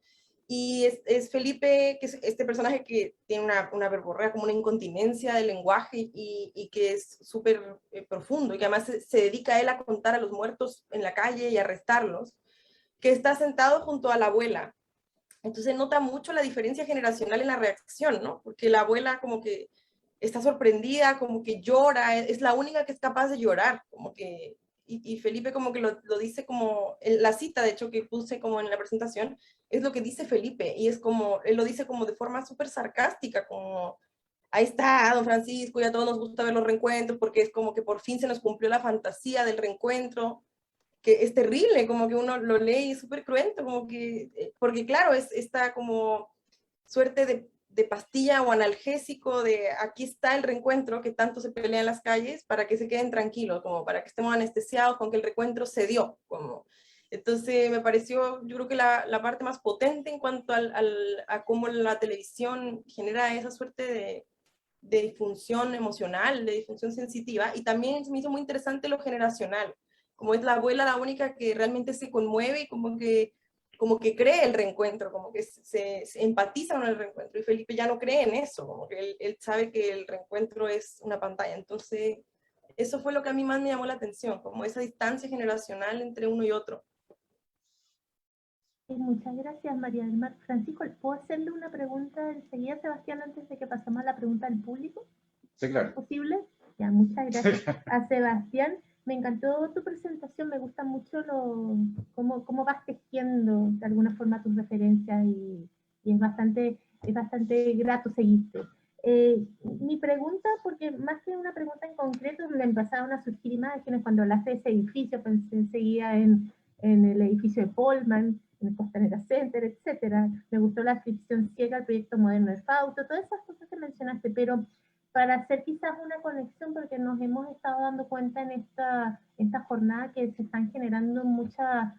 y es Felipe, que es este personaje que tiene una verborrea, como una incontinencia del lenguaje y que es súper profundo y que además se dedica a él a contar a los muertos en la calle y a arrestarlos, que está sentado junto a la abuela. Entonces nota mucho la diferencia generacional en la reacción, ¿no? Porque la abuela como que está sorprendida, como que llora, es la única que es capaz de llorar, como que y Felipe como que lo dice como, en la cita de hecho que puse como en la presentación, es lo que dice Felipe, y es como, él lo dice como de forma súper sarcástica, como, ahí está Don Francisco, y a todos nos gusta ver los reencuentros, porque es como que por fin se nos cumplió la fantasía del reencuentro, que es terrible, como que uno lo lee y es súper cruento, como que, porque claro, es esta como suerte de pastilla o analgésico de aquí está el reencuentro que tanto se pelea en las calles para que se queden tranquilos, como para que estemos anestesiados con que el reencuentro se dio, como, Entonces me pareció, yo creo que la parte más potente en cuanto a cómo la televisión genera esa suerte de disfunción emocional, de disfunción sensitiva, y también se me hizo muy interesante lo generacional, como es la abuela la única que realmente se conmueve y como que cree el reencuentro, como que se empatiza con el reencuentro, y Felipe ya no cree en eso, como que él sabe que el reencuentro es una pantalla. Entonces eso fue lo que a mí más me llamó la atención, como esa distancia generacional entre uno y otro. Muchas gracias, María del Mar. Francisco, ¿puedo hacerle una pregunta enseguida, Sebastián, antes de que pasemos a la pregunta del público? Sí, claro. ¿Es posible? Ya, muchas gracias. A Sebastián, me encantó tu presentación, me gusta mucho cómo vas tejiendo de alguna forma tus referencias y es bastante grato seguirte. Mi pregunta, porque más que una pregunta en concreto, me empezaron a surgir imágenes cuando hablaste de ese edificio, pensé enseguida en el edificio de Polman, en el Costanera Center, etcétera. Me gustó la ficción ciega, el proyecto moderno de Fausto, todas esas cosas que mencionaste, pero para hacer quizás una conexión, porque nos hemos estado dando cuenta en esta jornada que se están generando muchas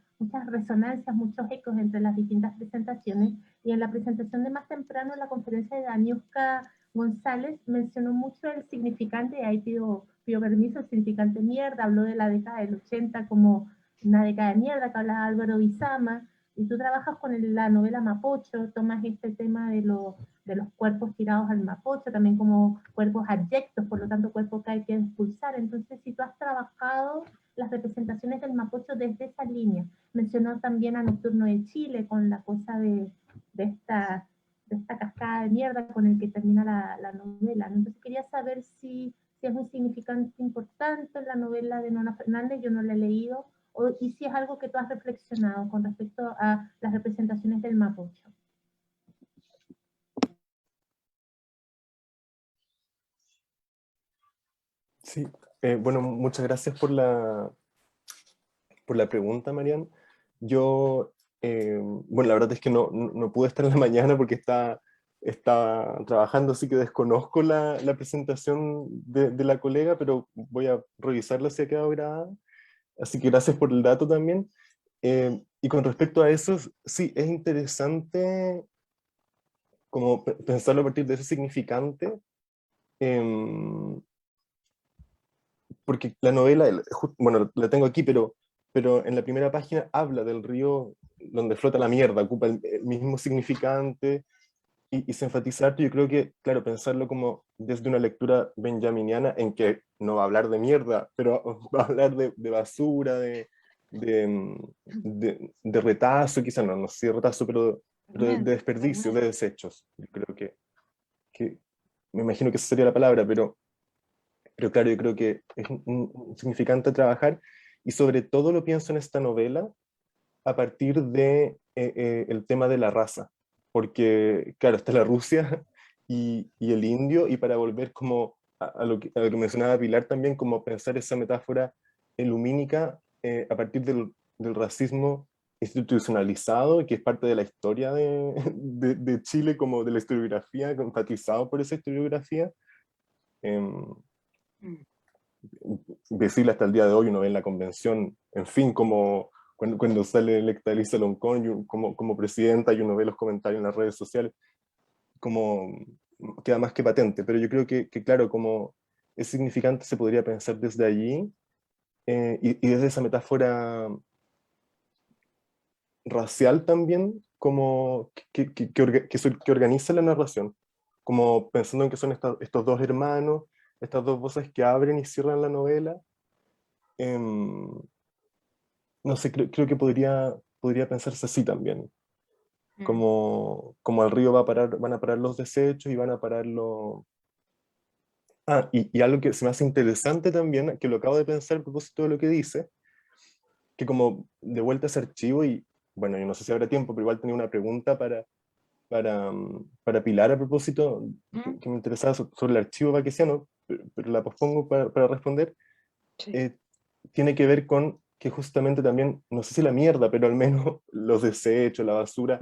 resonancias, muchos ecos entre las distintas presentaciones, y en la presentación de más temprano, en la conferencia de Daniuska González, mencionó mucho el significante, y ahí pido permiso, el significante mierda, habló de la década del 80 como una década de mierda, que habla Álvaro Bizama, y tú trabajas con la novela Mapocho, tomas este tema de los cuerpos tirados al Mapocho, también como cuerpos abyectos, por lo tanto cuerpos que hay que expulsar. Entonces, si tú has trabajado las representaciones del Mapocho desde esa línea, mencionó también a Nocturno de Chile, con la cosa de esta cascada de mierda con el que termina la novela, ¿no? Entonces quería saber si es un significante importante en la novela de Nona Fernández, yo no la he leído, y si es algo que tú has reflexionado con respecto a las representaciones del Mapocho. Sí, bueno, muchas gracias por la pregunta, Marian. Yo, bueno, la verdad es que no pude estar en la mañana porque está trabajando, así que desconozco la presentación de la colega, pero voy a revisarla si ha quedado grabada. Así que gracias por el dato también. Y con respecto a eso, sí, es interesante como pensarlo a partir de ese significante, porque la novela, bueno, la tengo aquí, pero en la primera página habla del río donde flota la mierda, ocupa el mismo significante, y se enfatiza harto. Yo creo que, claro, pensarlo como desde una lectura benjaminiana, en que no va a hablar de mierda, pero va a hablar de basura, de retazo, quizás no sé de retazo, pero de desperdicio, de desechos. Yo creo que me imagino que esa sería la palabra, pero claro, yo creo que es un significante a trabajar, y sobre todo lo pienso en esta novela a partir de el tema de la raza, porque claro, está la Rusia y el indio, y para volver como a lo que mencionaba Pilar también, como pensar esa metáfora lumínica a partir del racismo institucionalizado, que es parte de la historia de Chile, como de la historiografía, enfatizado por esa historiografía, visible hasta el día de hoy. Uno ve en la convención, en fin, como cuando sale electa Elisa Loncón como presidenta, y uno ve los comentarios en las redes sociales, como queda más que patente. Pero yo creo que claro, como es significante, se podría pensar desde allí, y desde esa metáfora racial también, como que organiza la narración, como pensando en que son estos dos hermanos, estas dos voces que abren y cierran la novela. No sé, creo que podría pensarse así también. Como al río van a parar los desechos y van a parar los... Ah, y algo que se me hace interesante también, que lo acabo de pensar a propósito de lo que dice, que como de vuelta a ese archivo, y bueno, yo no sé si habrá tiempo, pero igual tenía una pregunta para Pilar a propósito, que me interesaba sobre el archivo vaquesiano, pero la pospongo para responder. Sí. Tiene que ver con que justamente también, no sé si la mierda, pero al menos los desechos, la basura,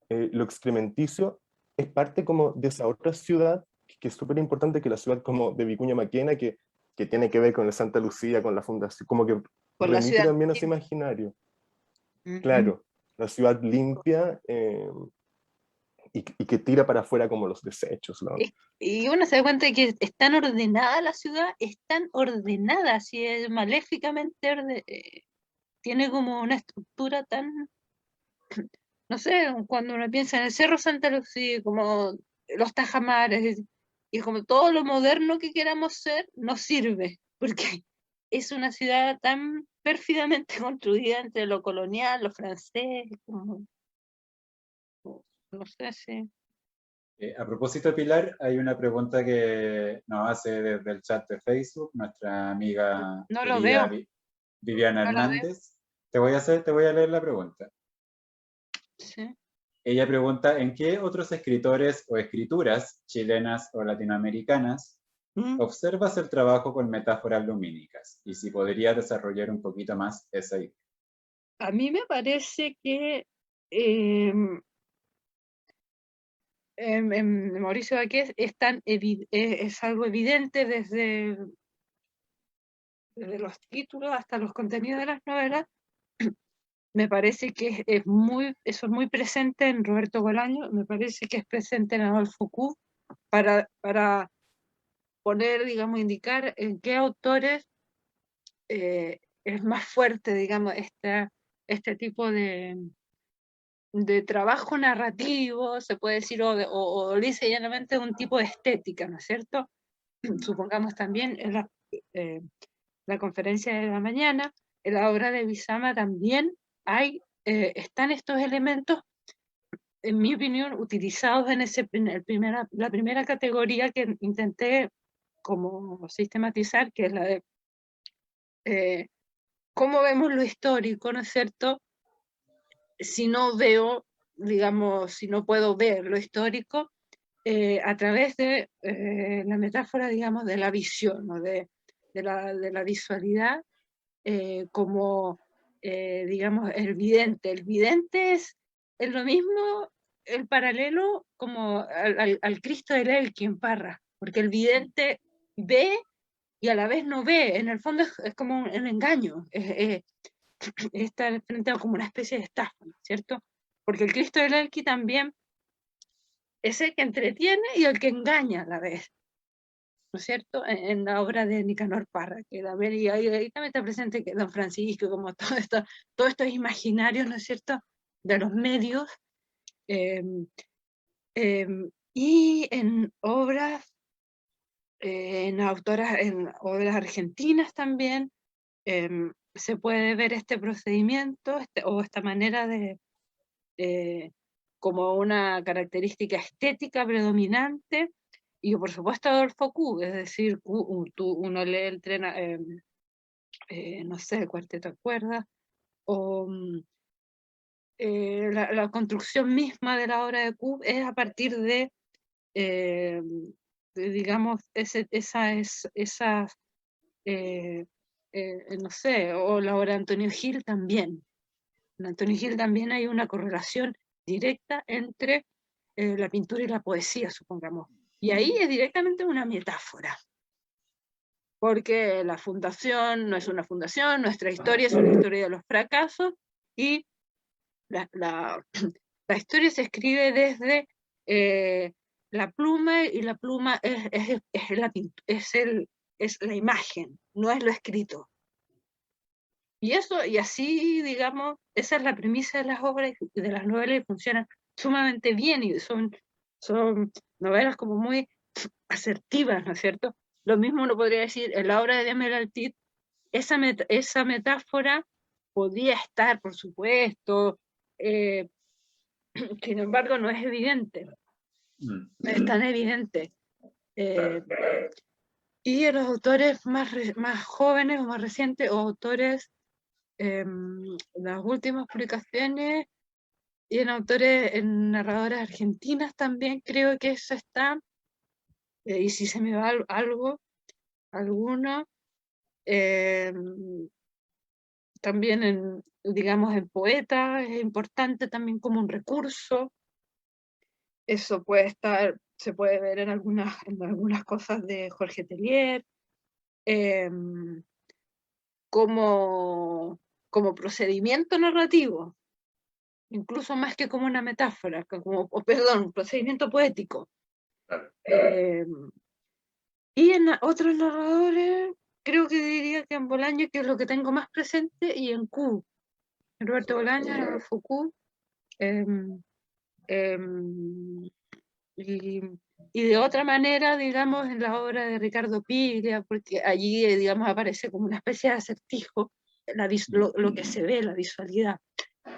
lo excrementicio, es parte como de esa otra ciudad, que es súper importante, que la ciudad como de Vicuña Maquena, que tiene que ver con el Santa Lucía, con la fundación, como que Por la remite ciudad. también a ese imaginario. Claro, la ciudad limpia y que tira para afuera como los desechos, ¿no? Y uno se da cuenta de que es tan ordenada la ciudad, es tan ordenada, así es maléficamente tiene como una estructura tan, no sé, cuando uno piensa en el Cerro Santa Lucía, como los tajamares, y como todo lo moderno que queramos ser, no sirve, porque es una ciudad tan pérfidamente construida entre lo colonial, lo francés, como, no sé si... A propósito, Pilar, hay una pregunta que nos hace desde el chat de Facebook nuestra amiga No lo querida veo, Viviana no lo veo. Hernández. Te voy a leer la pregunta. Sí. Ella pregunta, ¿en qué otros escritores o escrituras chilenas o latinoamericanas observas el trabajo con metáforas lumínicas? Y si podría desarrollar un poquito más esa idea. A mí me parece que en Mauricio Baqués es algo evidente desde los títulos hasta los contenidos de las novelas. Me parece que eso es muy presente en Roberto Bolaño, me parece que es presente en Adolfo Kuh, para poner, digamos, indicar en qué autores es más fuerte, digamos, este tipo de trabajo narrativo, se puede decir, o lisa y llanamente un tipo de estética, ¿no es cierto? Supongamos también en la conferencia de la mañana, en la obra de Bizama también están estos elementos, en mi opinión, utilizados en la primera categoría que intenté como sistematizar, que es la de cómo vemos lo histórico, ¿no es cierto? Si no veo, digamos, si no puedo ver lo histórico a través de la metáfora, digamos, de la visión, ¿no? de la visualidad, como, digamos, el vidente. El vidente es lo mismo, el paralelo como al Cristo de Elqui Parra, porque el vidente ve y a la vez no ve. En el fondo es como un engaño. Está frente a como una especie de estafa, ¿no es cierto? Porque el Cristo del Elqui también es el que entretiene y el que engaña a la vez, ¿no es cierto? En la obra de Nicanor Parra, que también, y ahí también está presente que Don Francisco, como todos estos imaginarios, ¿no es cierto?, de los medios, eh, y en obras, en obras argentinas también, se puede ver este procedimiento o esta manera de, como una característica estética predominante, y por supuesto Adolfo Kuh, es decir, uno lee el tren, no sé, Cuarteto de Cuerdas, o la construcción misma de la obra de Kuh es a partir de, digamos, esas, no sé, o la obra de Antonio Gil también. En Antonio Gil también hay una correlación directa entre la pintura y la poesía, supongamos. Y ahí es directamente una metáfora, porque la fundación no es una fundación, nuestra historia es una historia de los fracasos, y la historia se escribe desde la pluma, y la pluma es la imagen, no es lo escrito. Y así, digamos, esa es la premisa de las obras y de las novelas, y funcionan sumamente bien, y son novelas como muy asertivas, ¿no es cierto? Lo mismo uno podría decir en la obra de Diamel Altit, esa metáfora podía estar, por supuesto, sin embargo no es evidente, no es tan evidente. Y en los autores más jóvenes o más recientes, o autores, las últimas publicaciones, y en narradoras argentinas también creo que eso está, y si se me va alguno, también digamos, en poetas es importante también como un recurso. Eso se puede ver en algunas cosas de Jorge Tellier, como como procedimiento narrativo, incluso más que como una metáfora, como, perdón, procedimiento poético. Y en otros narradores, creo que diría que en Bolaño, que es lo que tengo más presente, y en Q, en Roberto Bolaño, en Adolfo Q, y de otra manera, digamos, en la obra de Ricardo Piglia, porque allí, digamos, aparece como una especie de acertijo, lo que se ve, la visualidad.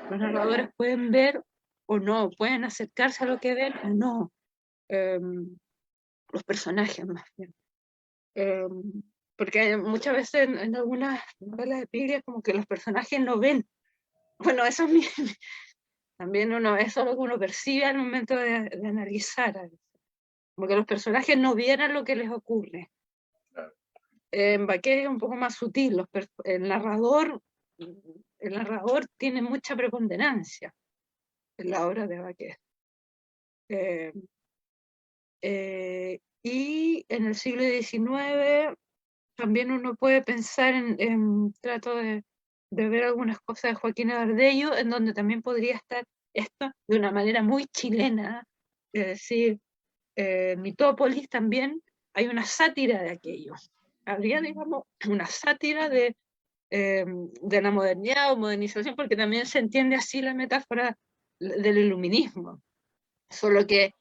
Los narradores pueden ver o no, pueden acercarse a lo que ven o no. Los personajes, más bien. Porque muchas veces en algunas novelas de Piglia como que los personajes no ven. Bueno, eso es también eso es lo que uno percibe al momento de analizar. Como que los personajes no vieran lo que les ocurre. En Baquet es un poco más sutil. El narrador tiene mucha preponderancia en la obra de Baquet. Y en el siglo XIX también uno puede pensar trato de ver algunas cosas de Joaquín Abardello, en donde también podría estar esto de una manera muy chilena, es decir, Mitópolis también hay una sátira de aquello. Habría, digamos, una sátira de la modernidad o modernización, porque también se entiende así la metáfora del iluminismo. Solo que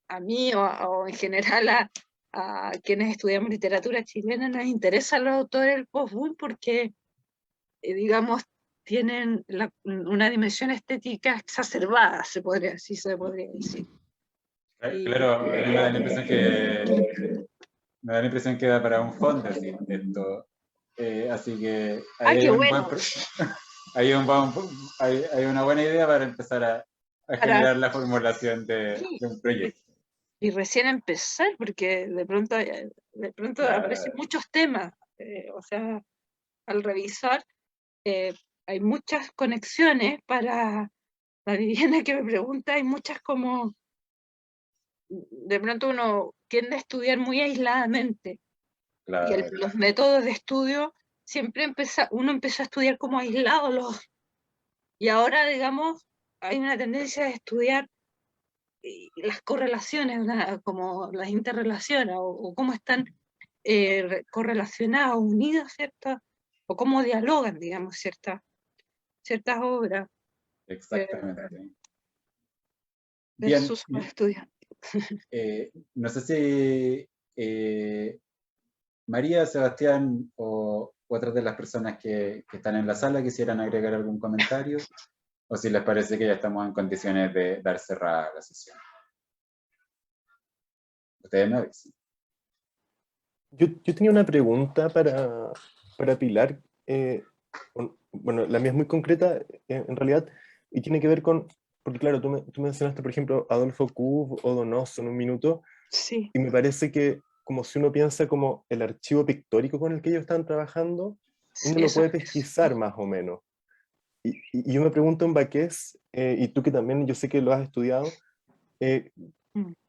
a mí o en general a quienes estudiamos literatura chilena nos interesan los autores del post-boom porque, digamos, tienen una dimensión estética exacerbada, se podría decir. Claro, a mí me da la impresión que da para un fondo así, esto. Así que ahí qué bueno. hay una buena idea para empezar a generar la formulación de un proyecto. Y recién empezar, porque de pronto aparecen muchos temas. O sea, al revisar, hay muchas conexiones. Para la Viviana que me pregunta, hay muchas como... De pronto uno tiende a estudiar muy aisladamente. Claro. Y los métodos de estudio, siempre uno empezó a estudiar como aislado. Y ahora, digamos, hay una tendencia de estudiar las correlaciones, como las interrelaciones, o cómo están correlacionadas, unidas, ¿cierto? O cómo dialogan, digamos, ciertas obras. Exactamente. Bien, sus estudios. No sé si María, Sebastián o otras de las personas que están en la sala quisieran agregar algún comentario, o si les parece que ya estamos en condiciones de dar cerrada la sesión. Ustedes me avisen. Yo tenía una pregunta para Pilar. Bueno, la mía es muy concreta, en realidad, y tiene que ver con, porque claro, tú mencionaste, por ejemplo, Adolfo Kuh o Donoso en un minuto, sí. Y me parece que, como si uno piensa como el archivo pictórico con el que ellos están trabajando, uno lo puede pesquisar más o menos. Y yo me pregunto en Baqués, y tú que también yo sé que lo has estudiado,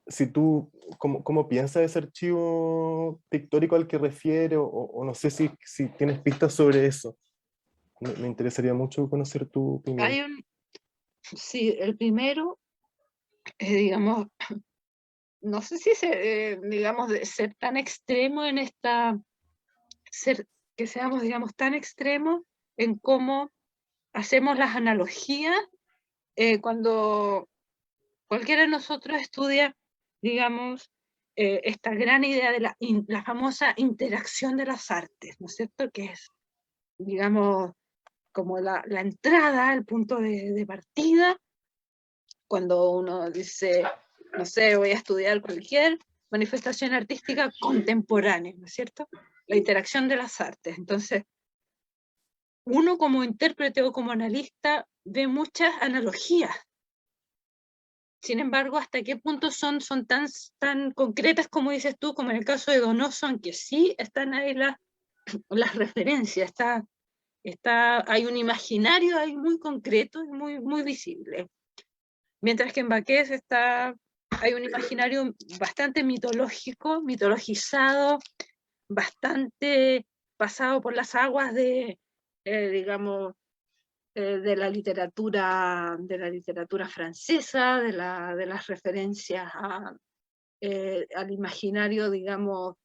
si tú, ¿cómo piensas ese archivo pictórico al que refiere, o no sé si tienes pistas sobre eso? Me interesaría mucho conocer tu opinión. Sí, el primero, digamos, no sé si digamos, de ser tan extremo en que seamos, digamos, tan extremos en cómo hacemos las analogías cuando cualquiera de nosotros estudia, digamos, esta gran idea de la famosa interacción de las artes, ¿no es cierto? Que es, digamos, como la entrada, el punto de partida, cuando uno dice, no sé, voy a estudiar cualquier manifestación artística contemporánea, ¿no es cierto? La interacción de las artes. Entonces, uno como intérprete o como analista ve muchas analogías. Sin embargo, ¿hasta qué punto son tan concretas como dices tú, como en el caso de Donoso, aunque sí están ahí las referencias, hay un imaginario ahí muy concreto y muy visible. Mientras que en Baqués hay un imaginario bastante mitologizado, bastante pasado por las aguas de digamos, de la literatura francesa, de las referencias al imaginario, digamos,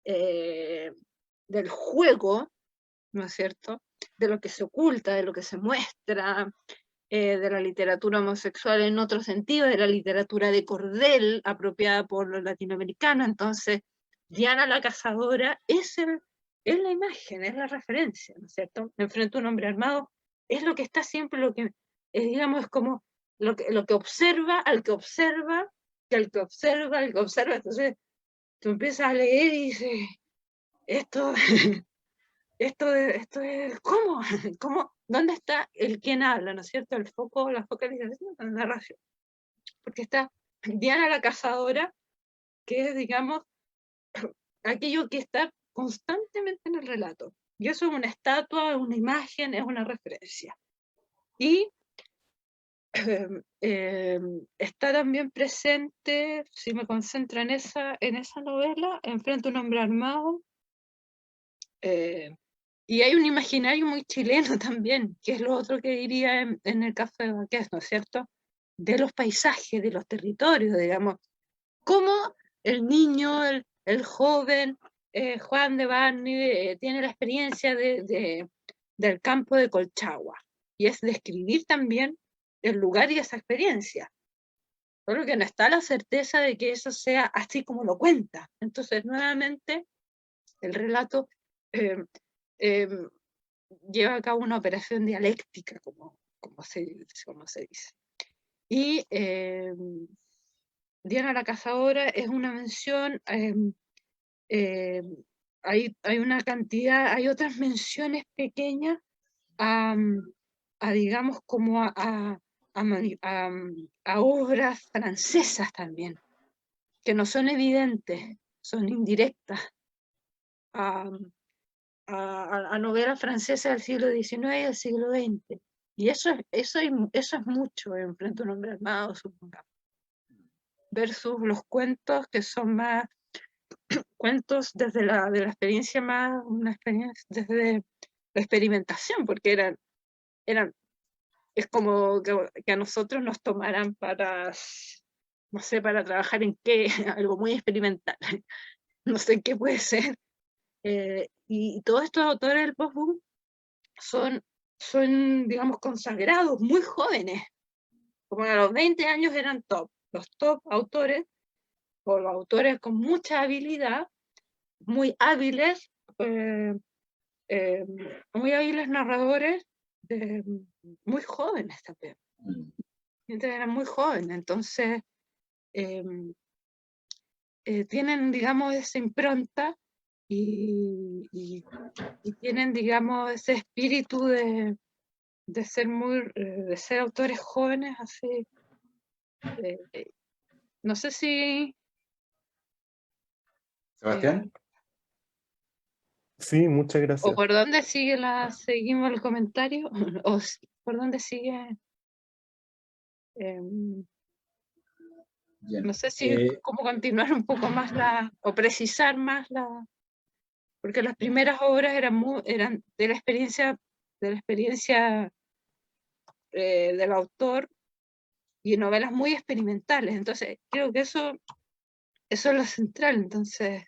del juego, ¿no es cierto?, de lo que se oculta, de lo que se muestra, de la literatura homosexual en otro sentido, de la literatura de cordel apropiada por los latinoamericanos. Entonces, Diana la Cazadora es la imagen, es la referencia, ¿no es cierto? Enfrente a un hombre armado es lo que está siempre, lo que, digamos, es como lo que observa, al que observa, que al que observa, al que observa. Entonces, tú empiezas a leer y dices, esto es, ¿cómo? ¿Cómo? ¿Dónde está el quien habla, ¿no es cierto? El foco, la focalización, la narración. Porque está Diana la Cazadora, que es, digamos, aquello que está constantemente en el relato. Y eso es una estatua, es una imagen, es una referencia. Y está también presente, si me concentro en esa novela, Enfrente a un hombre armado, y hay un imaginario muy chileno también, que es lo otro que diría en el caso de Baqués, ¿no es cierto? De los paisajes, de los territorios, digamos. Cómo el niño, el joven, Juan de Barney, tiene la experiencia del campo de Colchagua. Y es describir también el lugar y esa experiencia. Solo que no está la certeza de que eso sea así como lo cuenta. Entonces, nuevamente, el relato lleva a cabo una operación dialéctica, como se dice. Y Diana la Cazadora es una mención, hay una cantidad, hay otras menciones pequeñas digamos, como a obras francesas también, que no son evidentes, son indirectas, a novelas francesas del siglo XIX y del siglo XX. Y eso es mucho en Frente a un hombre armado, supongamos. Versus los cuentos que son más cuentos desde de la experiencia más, una experiencia desde la experimentación, porque es como que a nosotros nos tomaran para, no sé, para trabajar en qué, algo muy experimental, no sé qué puede ser. Y todos estos autores del post-boom son, digamos, consagrados, muy jóvenes, como a los 20 años eran los top autores, o los autores con mucha habilidad, muy hábiles narradores, muy jóvenes también. Eran muy jóvenes, entonces tienen, digamos, esa impronta y tienen, digamos, ese espíritu de ser autores jóvenes, así. No sé si... Sebastián. Sí, muchas gracias. ¿O por dónde seguimos el comentario? ¿O por dónde sigue? No sé si cómo continuar un poco más o precisar más porque las primeras obras eran de la experiencia del autor y novelas muy experimentales. Entonces, creo que eso es lo central. Entonces,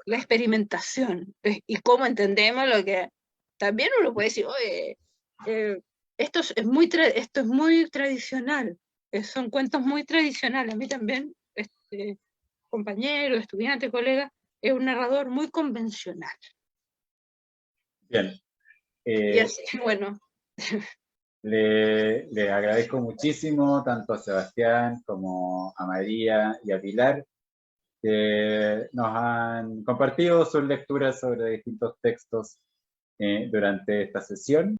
la experimentación y cómo entendemos lo que también uno puede decir, oye, esto es muy tradicional, son cuentos muy tradicionales. A mí también, compañero, estudiante, colega, es un narrador muy convencional. Bien. Y así, bueno. Le agradezco muchísimo tanto a Sebastián como a María y a Pilar, que nos han compartido sus lecturas sobre distintos textos durante esta sesión.